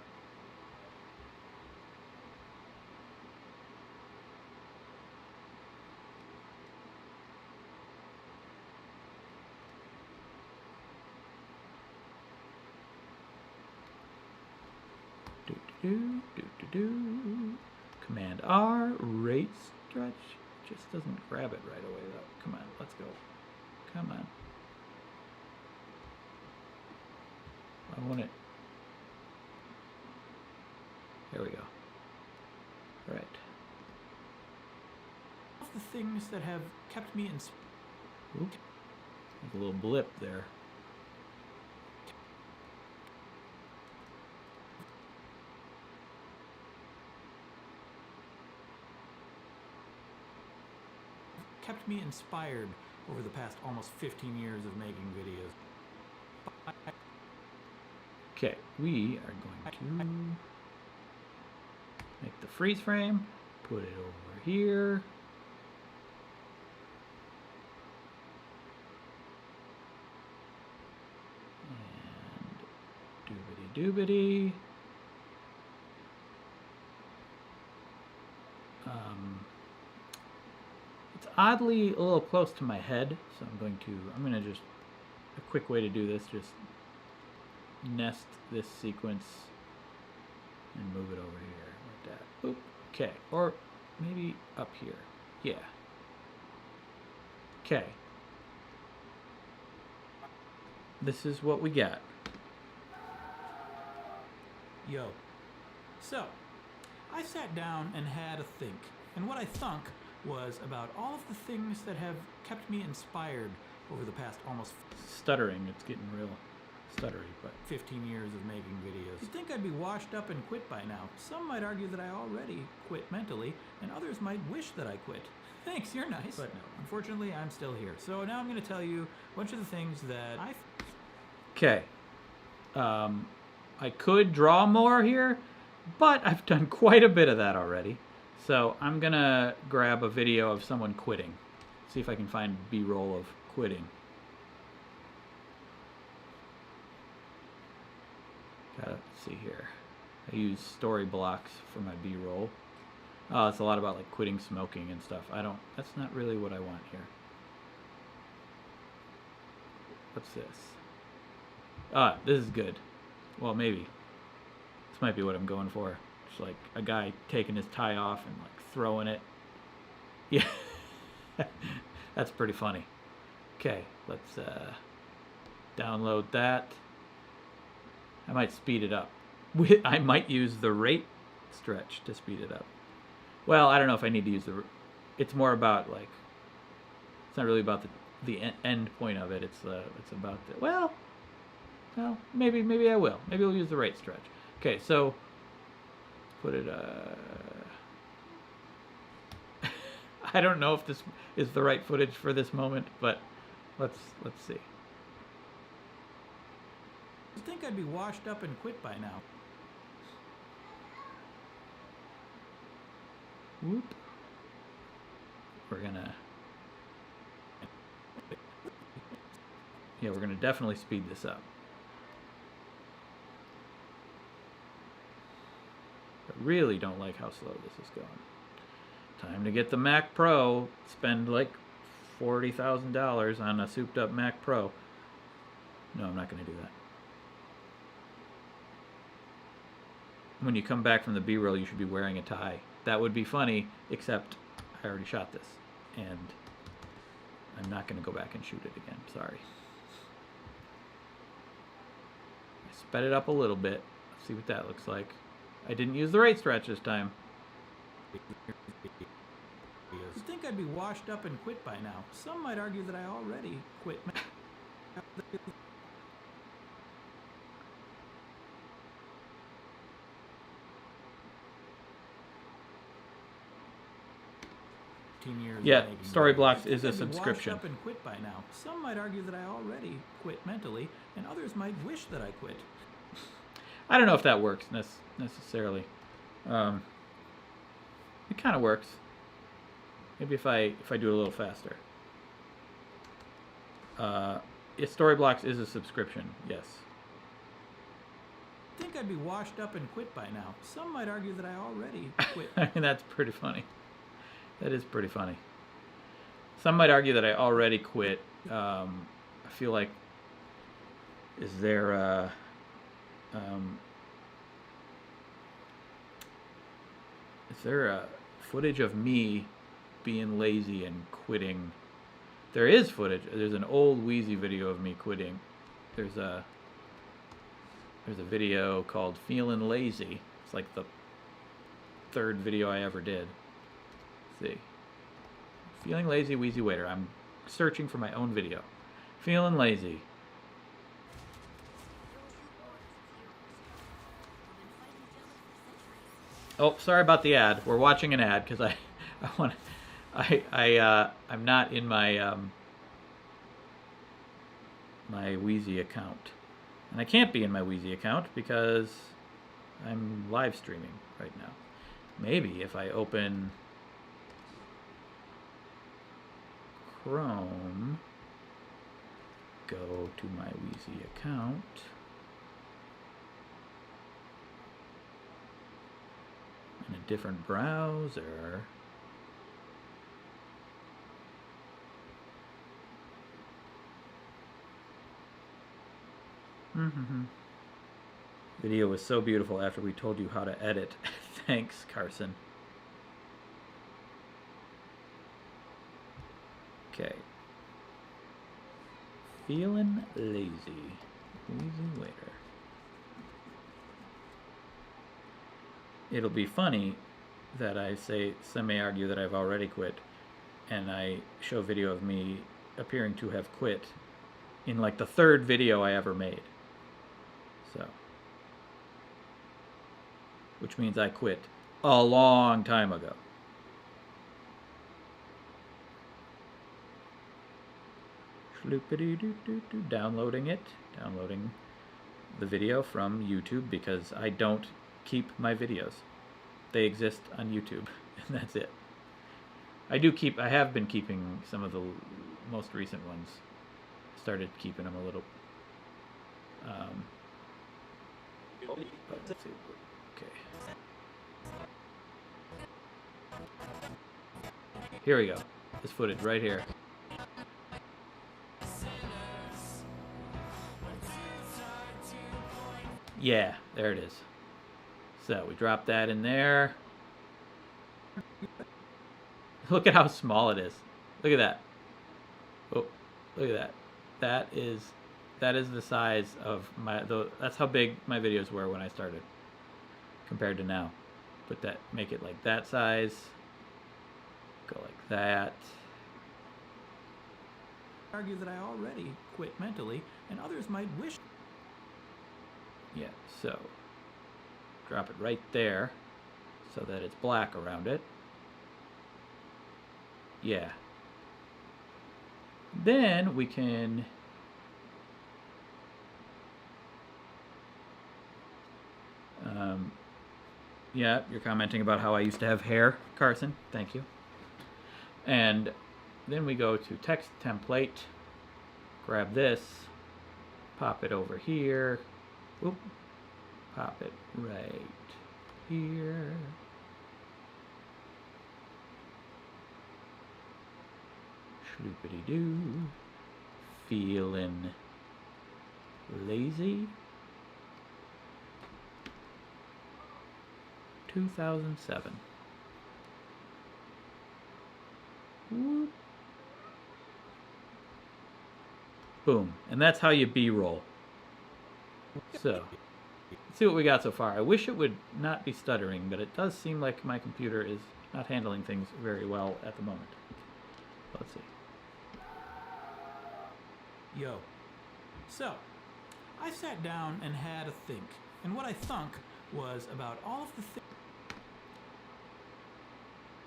[SPEAKER 1] Command R, rate stretch. Just doesn't grab it right away though. Come on, let's go. Come on. I want it. There we go. All right.
[SPEAKER 2] The things that have kept me
[SPEAKER 1] Oop. There's a little blip there.
[SPEAKER 2] kept me inspired over the past almost 15 years of making videos.
[SPEAKER 1] Okay, we are going to make the freeze frame, put it over here. And doobity doobity. It's oddly a little close to my head, so I'm gonna just, a quick way to do this, just nest this sequence and move it over here like that. Oop. Okay, or maybe up here. Yeah. Okay. This is what we got.
[SPEAKER 2] Yo. So, I sat down and had a think, and what I thunk was about all of the things that have kept me inspired over the past almost
[SPEAKER 1] Stuttering, it's getting real stuttery, but
[SPEAKER 2] 15 years of making videos. You'd think I'd be washed up and quit by now. Some might argue that I already quit mentally, and others might wish that I quit. Thanks, you're nice. But no, unfortunately, I'm still here. So now I'm going to tell you a bunch of the things that I...
[SPEAKER 1] Okay. I could draw more here, but I've done quite a bit of that already. So I'm going to grab a video of someone quitting. See if I can find B-roll of quitting. Let's see here. I use story blocks for my B-roll. Oh, it's a lot about like quitting smoking and stuff. That's not really what I want here. What's this? Ah, this is good. Well, maybe. This might be what I'm going for. It's like a guy taking his tie off and like throwing it. Yeah. That's pretty funny. Okay, let's download that. I might speed it up. I might use the rate stretch to speed it up. Well, I don't know if I need to use the... It's more about like... It's not really about the end point of it. It's about the... Well, maybe I will. Maybe we'll use the rate stretch. Okay, so... Put it... I don't know if this is the right footage for this moment, but let's see.
[SPEAKER 2] You'd think I'd be washed up and quit by now.
[SPEAKER 1] Whoop. We're gonna definitely speed this up. I really don't like how slow this is going. Time to get the Mac Pro. Spend like $40,000 on a souped up Mac Pro. No, I'm not gonna do that. When you come back from the B-roll, you should be wearing a tie. That would be funny, except I already shot this, and I'm not going to go back and shoot it again. Sorry. I sped it up a little bit. Let's see what that looks like. I didn't use the rate stretch this time.
[SPEAKER 2] You'd think I'd be washed up and quit by now. Some might argue that I already quit. 15 years.
[SPEAKER 1] Yeah, Storyblocks is a subscription.
[SPEAKER 2] Up and quit by now. Some might argue that I already quit mentally, and others might wish that I quit.
[SPEAKER 1] I don't know if that works necessarily. It kind of works. Maybe if I do it a little faster. Storyblocks is a subscription, yes.
[SPEAKER 2] I think I'd be washed up and quit by now. Some might argue that I already quit.
[SPEAKER 1] I mean, that's pretty funny. That is pretty funny. Some might argue that I already quit. I feel like, is there footage of me being lazy and quitting? There is footage. There's an old Wheezy video of me quitting. There's a video called Feeling Lazy. It's like the third video I ever did. Let's see. Feeling Lazy, Wheezy Waiter. I'm searching for my own video. Feeling Lazy. Oh, sorry about the ad. We're watching an ad because I'm not in my my Wheezy account, and I can't be in my Wheezy account because I'm live streaming right now. Maybe if I open Chrome, go to my Wheezy account. In a different browser. Video was so beautiful after we told you how to edit. Thanks, Carson. Okay. Feeling lazy. Wheezy Waiter. It'll be funny that I say, some may argue that I've already quit, and I show video of me appearing to have quit in like the third video I ever made. So, which means I quit a long time ago. Downloading the video from YouTube because I don't keep my videos. They exist on YouTube, and that's it. I have been keeping some of the most recent ones. Started keeping them a little. Let's see. Okay. Here we go. This footage right here. Yeah, there it is. So we drop that in there. Look at how small it is. Look at that. Oh, look at that. That is the size of that's how big my videos were when I started compared to now. Make it like that size. Go like that.
[SPEAKER 2] Argue that I already quit mentally, and others might wish.
[SPEAKER 1] Yeah, so drop it right there so that it's black around it. Yeah. Then we can yeah, you're commenting about how I used to have hair, Carson. Thank you. And then we go to text template, grab this, pop it over here. Oop. Pop it right here. Shloopity-doo. Feeling lazy. 2007. Whoop. Boom. And that's how you B-roll. So, let's see what we got so far. I wish it would not be stuttering, but it does seem like my computer is not handling things very well at the moment. Let's see.
[SPEAKER 2] Yo. So, I sat down and had a think, and what I thunk was about all of the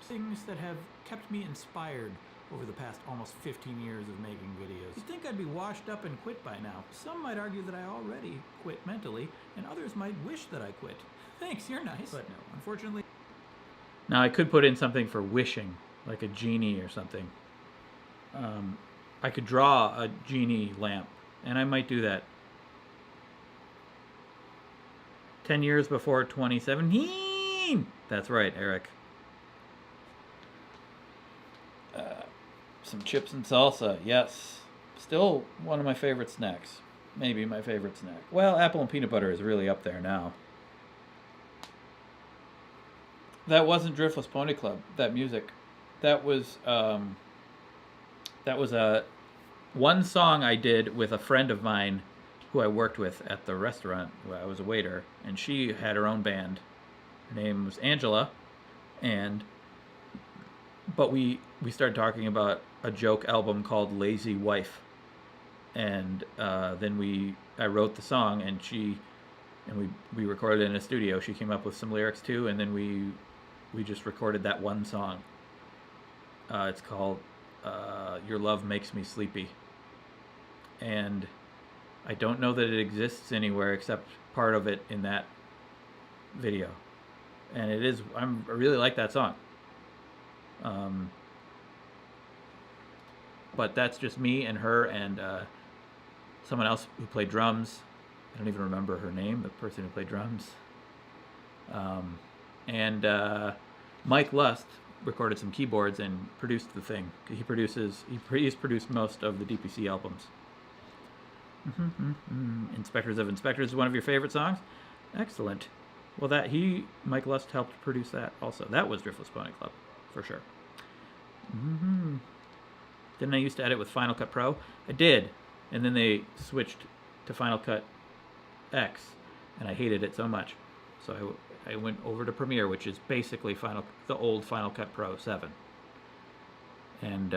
[SPEAKER 2] things that have kept me inspired over the past almost 15 years of making videos. You'd think I'd be washed up and quit by now. Some might argue that I already quit mentally, and others might wish that I quit. Thanks, you're nice. But no, unfortunately.
[SPEAKER 1] Now I could put in something for wishing, like a genie or something. I could draw a genie lamp, and I might do that. 10 years before 2017. That's right, Eric. Some chips and salsa, yes. Still one of my favorite snacks. Maybe my favorite snack. Well, apple and peanut butter is really up there now. That wasn't Driftless Pony Club. That music. That was a one song I did with a friend of mine who I worked with at the restaurant where I was a waiter, and she had her own band. Her name was Angela, but we started talking about a joke album called Lazy Wife, and then I wrote the song, and we recorded it in a studio. She came up with some lyrics too, and then we just recorded that one song. It's called Your Love Makes Me Sleepy, and I don't know that it exists anywhere except part of it in that video, and I really like that song. But that's just me and her and someone else who played drums. I don't even remember her name, the person who played drums. And Mike Lust recorded some keyboards and produced the thing. He's produced most of the DPC albums. Inspectors of Inspectors is one of your favorite songs? Excellent. Well, Mike Lust helped produce that also. That was Driftless Pony Club, for sure. Didn't I used to edit with Final Cut Pro? I did, and then they switched to Final Cut X, and I hated it so much. So I went over to Premiere, which is basically the old Final Cut Pro 7. And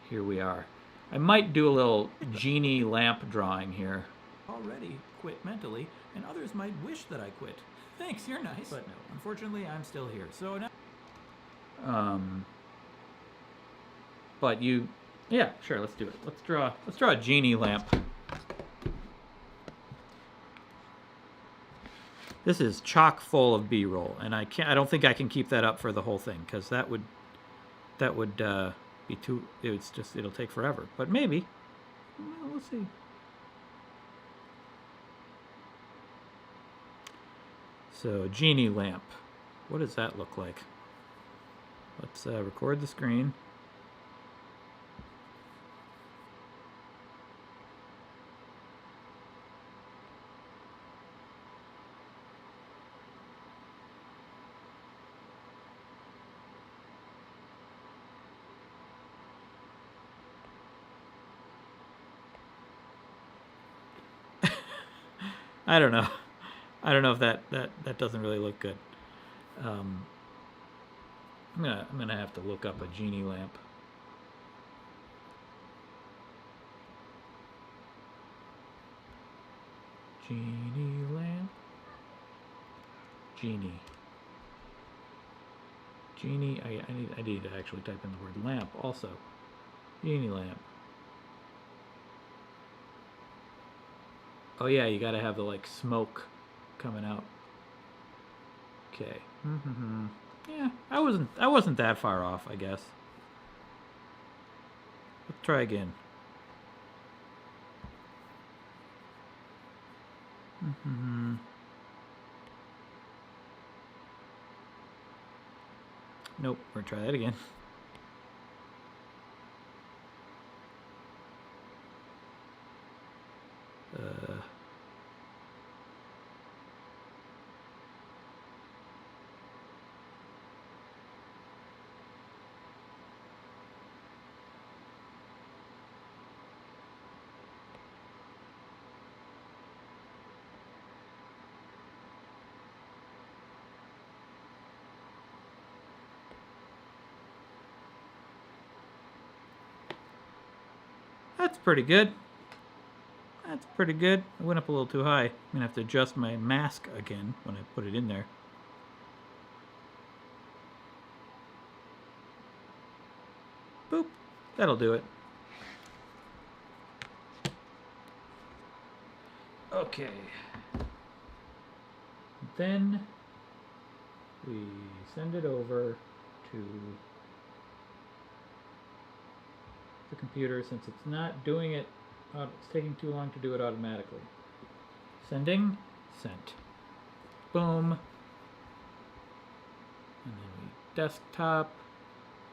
[SPEAKER 1] here we are. I might do a little genie lamp drawing here.
[SPEAKER 2] Already quit mentally, and others might wish that I quit. Thanks, you're nice. But no, unfortunately, I'm still here. So now.
[SPEAKER 1] But yeah, sure, let's do it. Let's draw a genie lamp. This is chock full of B-roll, and I don't think I can keep that up for the whole thing, because that would be too. It'll take forever. But maybe. Well, we'll see. So, genie lamp. What does that look like? Let's record the screen. I don't know. I don't know if that doesn't really look good. I'm gonna have to look up a genie lamp. Genie lamp. Genie. I need to actually type in the word lamp also. Genie lamp. Oh yeah, you gotta have the smoke coming out. Okay. Yeah, I wasn't that far off, I guess. Let's try again. Nope, we're gonna try that again. That's pretty good. That's pretty good. I went up a little too high. I'm gonna have to adjust my mask again when I put it in there. Boop. That'll do it. Okay. Then we send it over to the computer since it's not doing it. It's taking too long to do it automatically. Sending, sent. Boom. And then we desktop,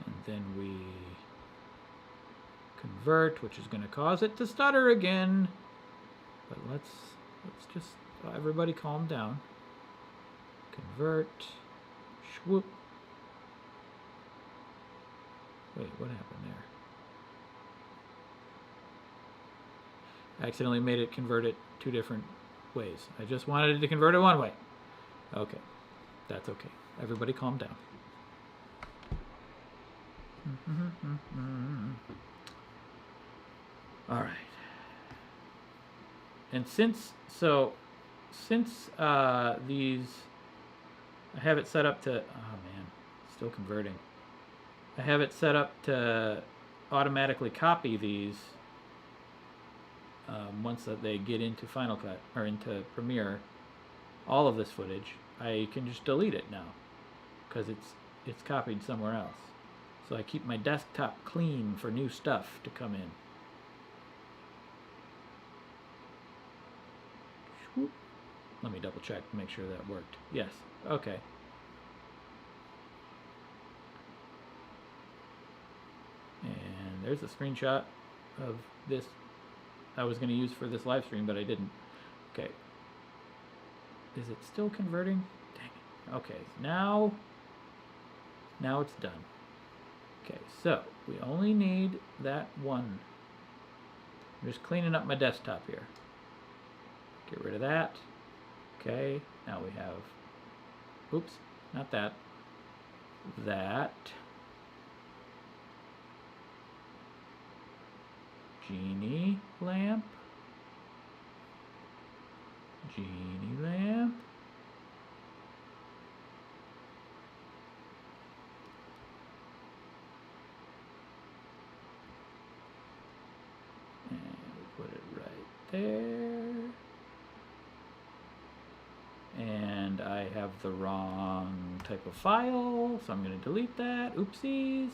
[SPEAKER 1] and then we convert, which is going to cause it to stutter again. But let's just everybody calm down. Convert. Swoop. Wait, what happened there? I accidentally made it convert it two different ways. I just wanted it to convert it one way. Okay, that's okay. Everybody calm down. All right. And since these, I have it set up to, oh man, still converting. I have it set up to automatically copy these once that they get into Final Cut or into Premiere, all of this footage. I can just delete it now because it's copied somewhere else. So I keep my desktop clean for new stuff to come in. Let me double check to make sure that worked. Yes. Okay. And there's a screenshot of this I was going to use for this live stream, but I didn't. Okay. Is it still converting? Dang it. Okay. Now it's done. Okay, so we only need that one. I'm just cleaning up my desktop here. Get rid of that. Okay, now we have, oops, not that. That. Genie lamp. Genie lamp. And we put it right there. And I have the wrong type of file, so I'm going to delete that. Oopsies.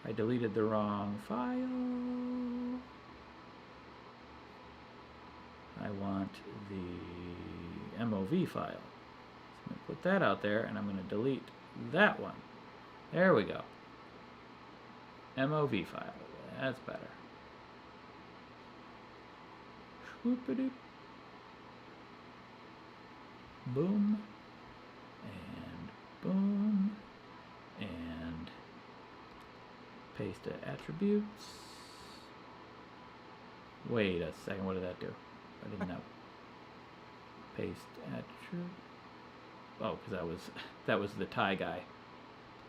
[SPEAKER 1] I deleted the wrong file. I want the MOV file. So I'm going to put that out there, and I'm going to delete that one. There we go. MOV file. That's better. Swoop-a-doop. Boom. And boom. And paste the attributes. Wait a second, what did that do? I didn't know. Paste attribute. Oh, because that was the tie guy.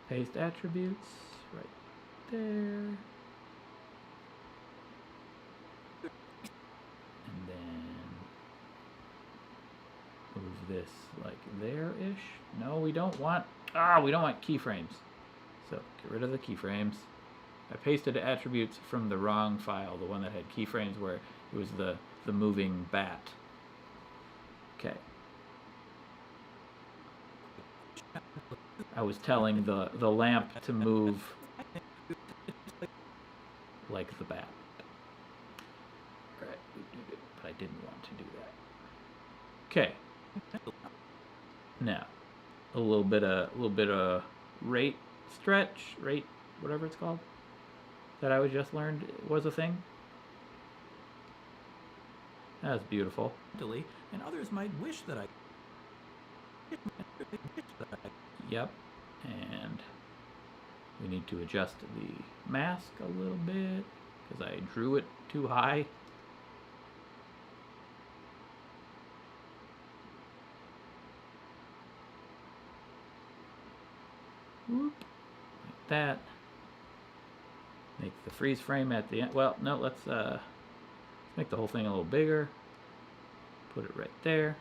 [SPEAKER 1] Paste attributes right there. And then move this like there-ish. No, we don't want keyframes. So get rid of the keyframes. I pasted attributes from the wrong file, the one that had keyframes where it was the moving bat. Okay. I was telling the lamp to move like the bat. Right. But I didn't want to do that. Okay. Now, a little bit of rate stretch, rate whatever it's called, that I just learned was a thing. That's beautiful.
[SPEAKER 2] And others might wish that I.
[SPEAKER 1] Yep. And we need to adjust the mask a little bit because I drew it too high. Whoop. Like that. Make the freeze frame at the end. Well, no, let's make the whole thing a little bigger. Put it right there.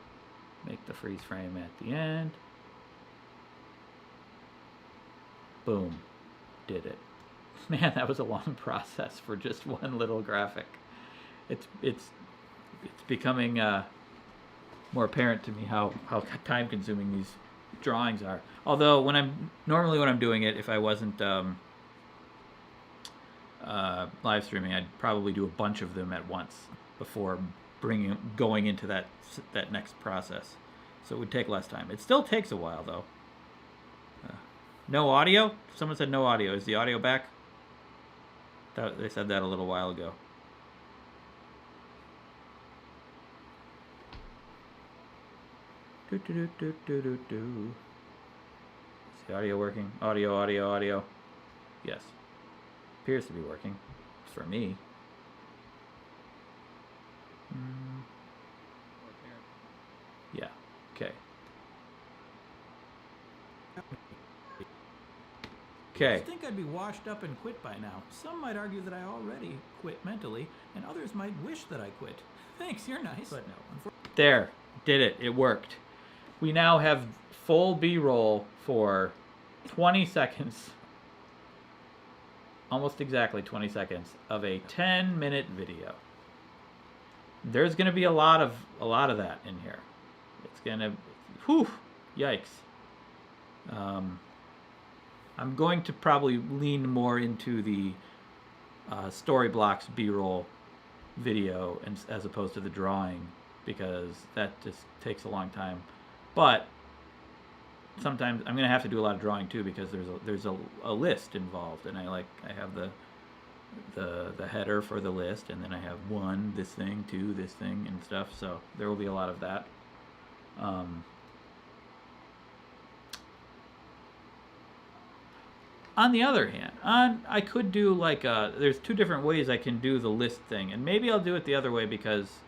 [SPEAKER 1] Make the freeze frame at the end. Boom. Did it. Man, that was a long process for just one little graphic. It's becoming more apparent to me how time consuming these drawings are. Although when I'm doing it, if I wasn't live streaming, I'd probably do a bunch of them at once before going into that next process. So it would take less time. It still takes a while though. No audio? Someone said no audio. Is the audio back? They said that a little while ago. Is the audio working? Audio, audio, audio. Yes. Appears to be working. For me. Yeah. Okay. Okay.
[SPEAKER 2] I think I'd be washed up and quit by now. Some might argue that I already quit mentally, and others might wish that I quit. Thanks, you're nice. But no.
[SPEAKER 1] There. Did it. It worked. We now have full B-roll for 20 seconds. Almost exactly 20 seconds of a 10-minute video. There's going to be a lot of that in here. It's going to, whew, yikes. I'm going to probably lean more into the story blocks B-roll video as opposed to the drawing, because that just takes a long time. But sometimes I'm going to have to do a lot of drawing too, because there's a list involved, and I have the header for the list, and then I have 1 this thing, 2 this thing, and stuff. So there will be a lot of that. On the other hand, I could do like there's 2 different ways I can do the list thing, and maybe I'll do it the other way because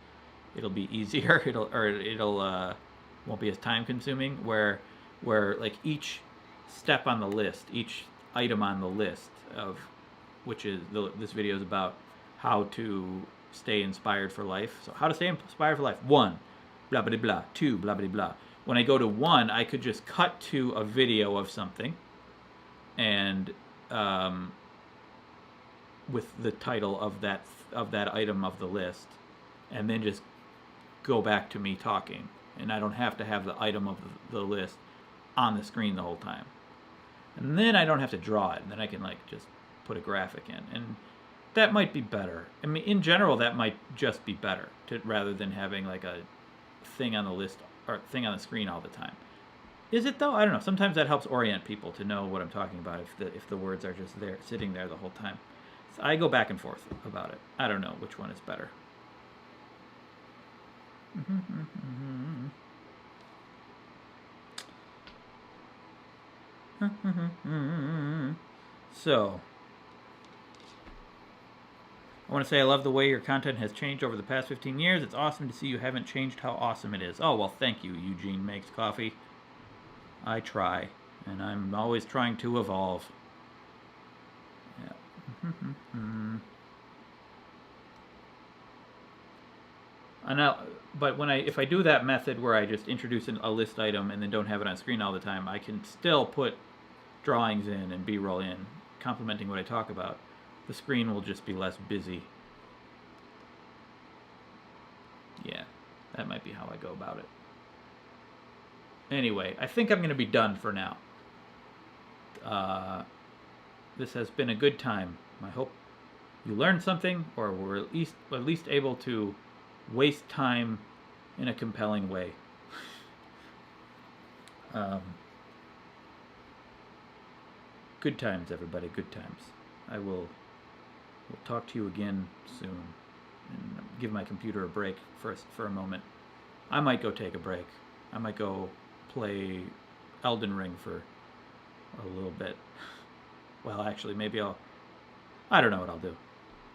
[SPEAKER 1] it'll be easier. It'll won't be as time consuming. Where like each step on the list, each item on the list of which is this video is about how to stay inspired for life. So how to stay inspired for life. 1, blah blah blah. 2, blah blah blah. When I go to 1, I could just cut to a video of something, and with the title of that item of the list, and then just go back to me talking, and I don't have to have the item of the list on the screen the whole time. And then I don't have to draw it, and then I can like just put a graphic in, and that might be better. I mean, in general, that might just be better rather than having like a thing on the list or thing on the screen all the time. Is it though? I don't know. Sometimes that helps orient people to know what I'm talking about if the words are just there, sitting there the whole time. So I go back and forth about it. I don't know which one is better. So, I want to say I love the way your content has changed over the past 15 years. It's awesome to see you haven't changed how awesome it is. Oh, well, thank you, Eugene Makes Coffee. I try, and I'm always trying to evolve. Yeah. I know, but if I do that method where I just introduce a list item and then don't have it on screen all the time, I can still put drawings in and B-roll in, complementing what I talk about. The screen will just be less busy. Yeah, that might be how I go about it. Anyway, I think I'm going to be done for now. This has been a good time. I hope you learned something, or were at least able to waste time in a compelling way. Good times, everybody. Good times. We'll talk to you again soon, and give my computer a break for a moment. I might go take a break. I might go play Elden Ring for a little bit. Well, actually, maybe I don't know what I'll do.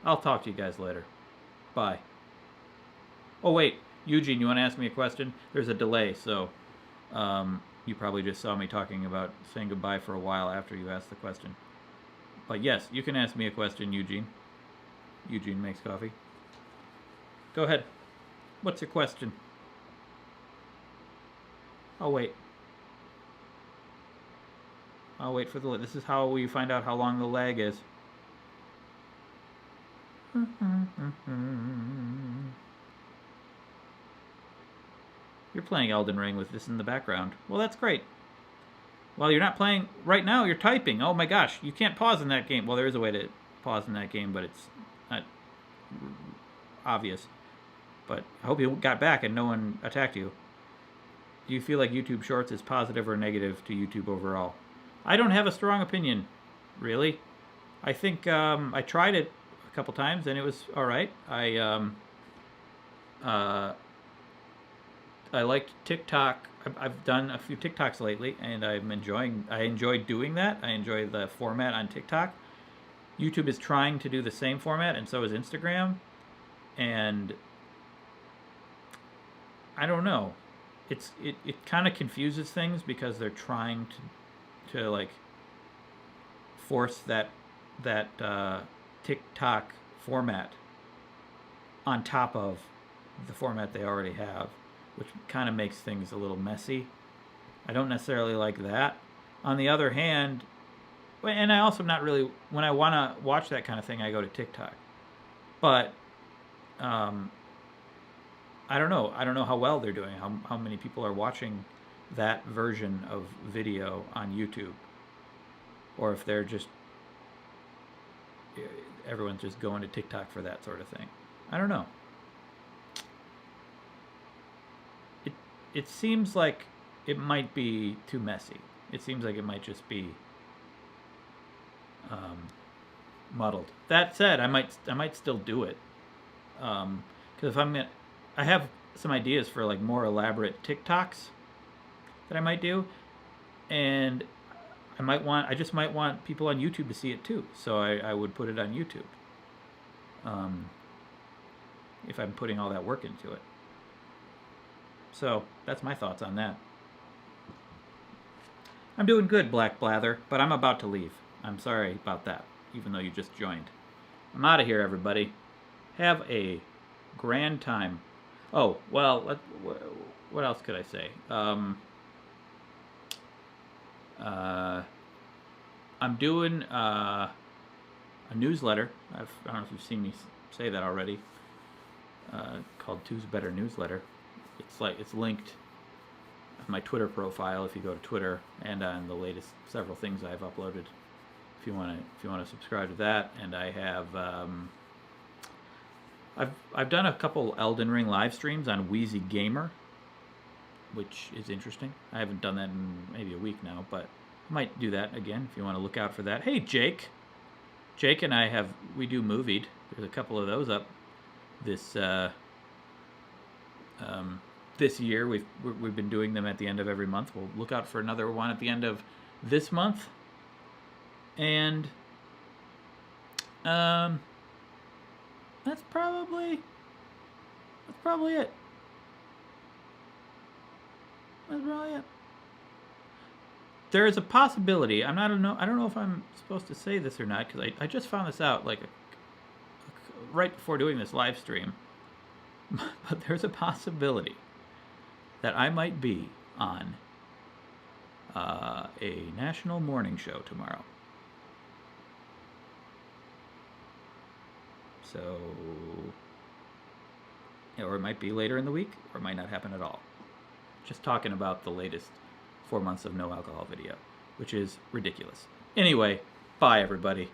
[SPEAKER 1] I'll talk to you guys later. Bye. Oh, wait. Eugene, you want to ask me a question? There's a delay, so you probably just saw me talking about saying goodbye for a while after you asked the question. But yes, you can ask me a question, Eugene. Eugene Makes Coffee. Go ahead. What's your question? I'll wait. I'll wait for this is how we find out how long the lag is. You're playing Elden Ring with this in the background. Well, that's great. Well, you're not playing right now, you're typing. Oh my gosh, you can't pause in that game. Well, there is a way to pausing that game, but it's not obvious. But I hope you got back and no one attacked you. Do you feel like YouTube Shorts is positive or negative to YouTube overall? I don't have a strong opinion, really. I think I tried it a couple times and it was all right. I liked TikTok. I've done a few TikToks lately, and I enjoy doing that. I enjoy the format on TikTok. YouTube is trying to do the same format, and so is Instagram. And I don't know. It kind of confuses things because they're trying to like force that TikTok format on top of the format they already have, which kind of makes things a little messy. I don't necessarily like that. On the other hand, and I also not really, when I want to watch that kind of thing, I go to TikTok. But I don't know. I don't know how well they're doing, how many people are watching that version of video on YouTube. Or if they're just, everyone's just going to TikTok for that sort of thing. I don't know. It seems like it might be too messy. It seems like it might just be muddled. That said, I might still do it, because I have some ideas for like more elaborate TikToks that I might do, and I just might want people on YouTube to see it too. So I would put it on YouTube, if I'm putting all that work into it. So that's my thoughts on that. I'm doing good, Black Blather, but I'm about to leave. I'm sorry about that, even though you just joined. I'm out of here, everybody. Have a grand time. Oh, well, what else could I say? I'm doing a newsletter. I don't know if you've seen me say that already. Called Two's Better Newsletter. It's linked on my Twitter profile if you go to Twitter, and on the latest several things I've uploaded. If you want to subscribe to that, and I have I've done a couple Elden Ring live streams on Wheezy Gamer, which is interesting. I haven't done that in maybe a week now, but I might do that again if you want to look out for that. Hey, Jake and I we do Movied. There's a couple of those up this this year. We've been doing them at the end of every month. We'll look out for another one at the end of this month, and that's probably it. That's probably it. There is a possibility. I don't know if I'm supposed to say this or not, because I just found this out like right before doing this live stream. But there's a possibility that I might be on a national morning show tomorrow. So, or it might be later in the week, or it might not happen at all. Just talking about the latest 4 months of no alcohol video, which is ridiculous. Anyway, bye everybody.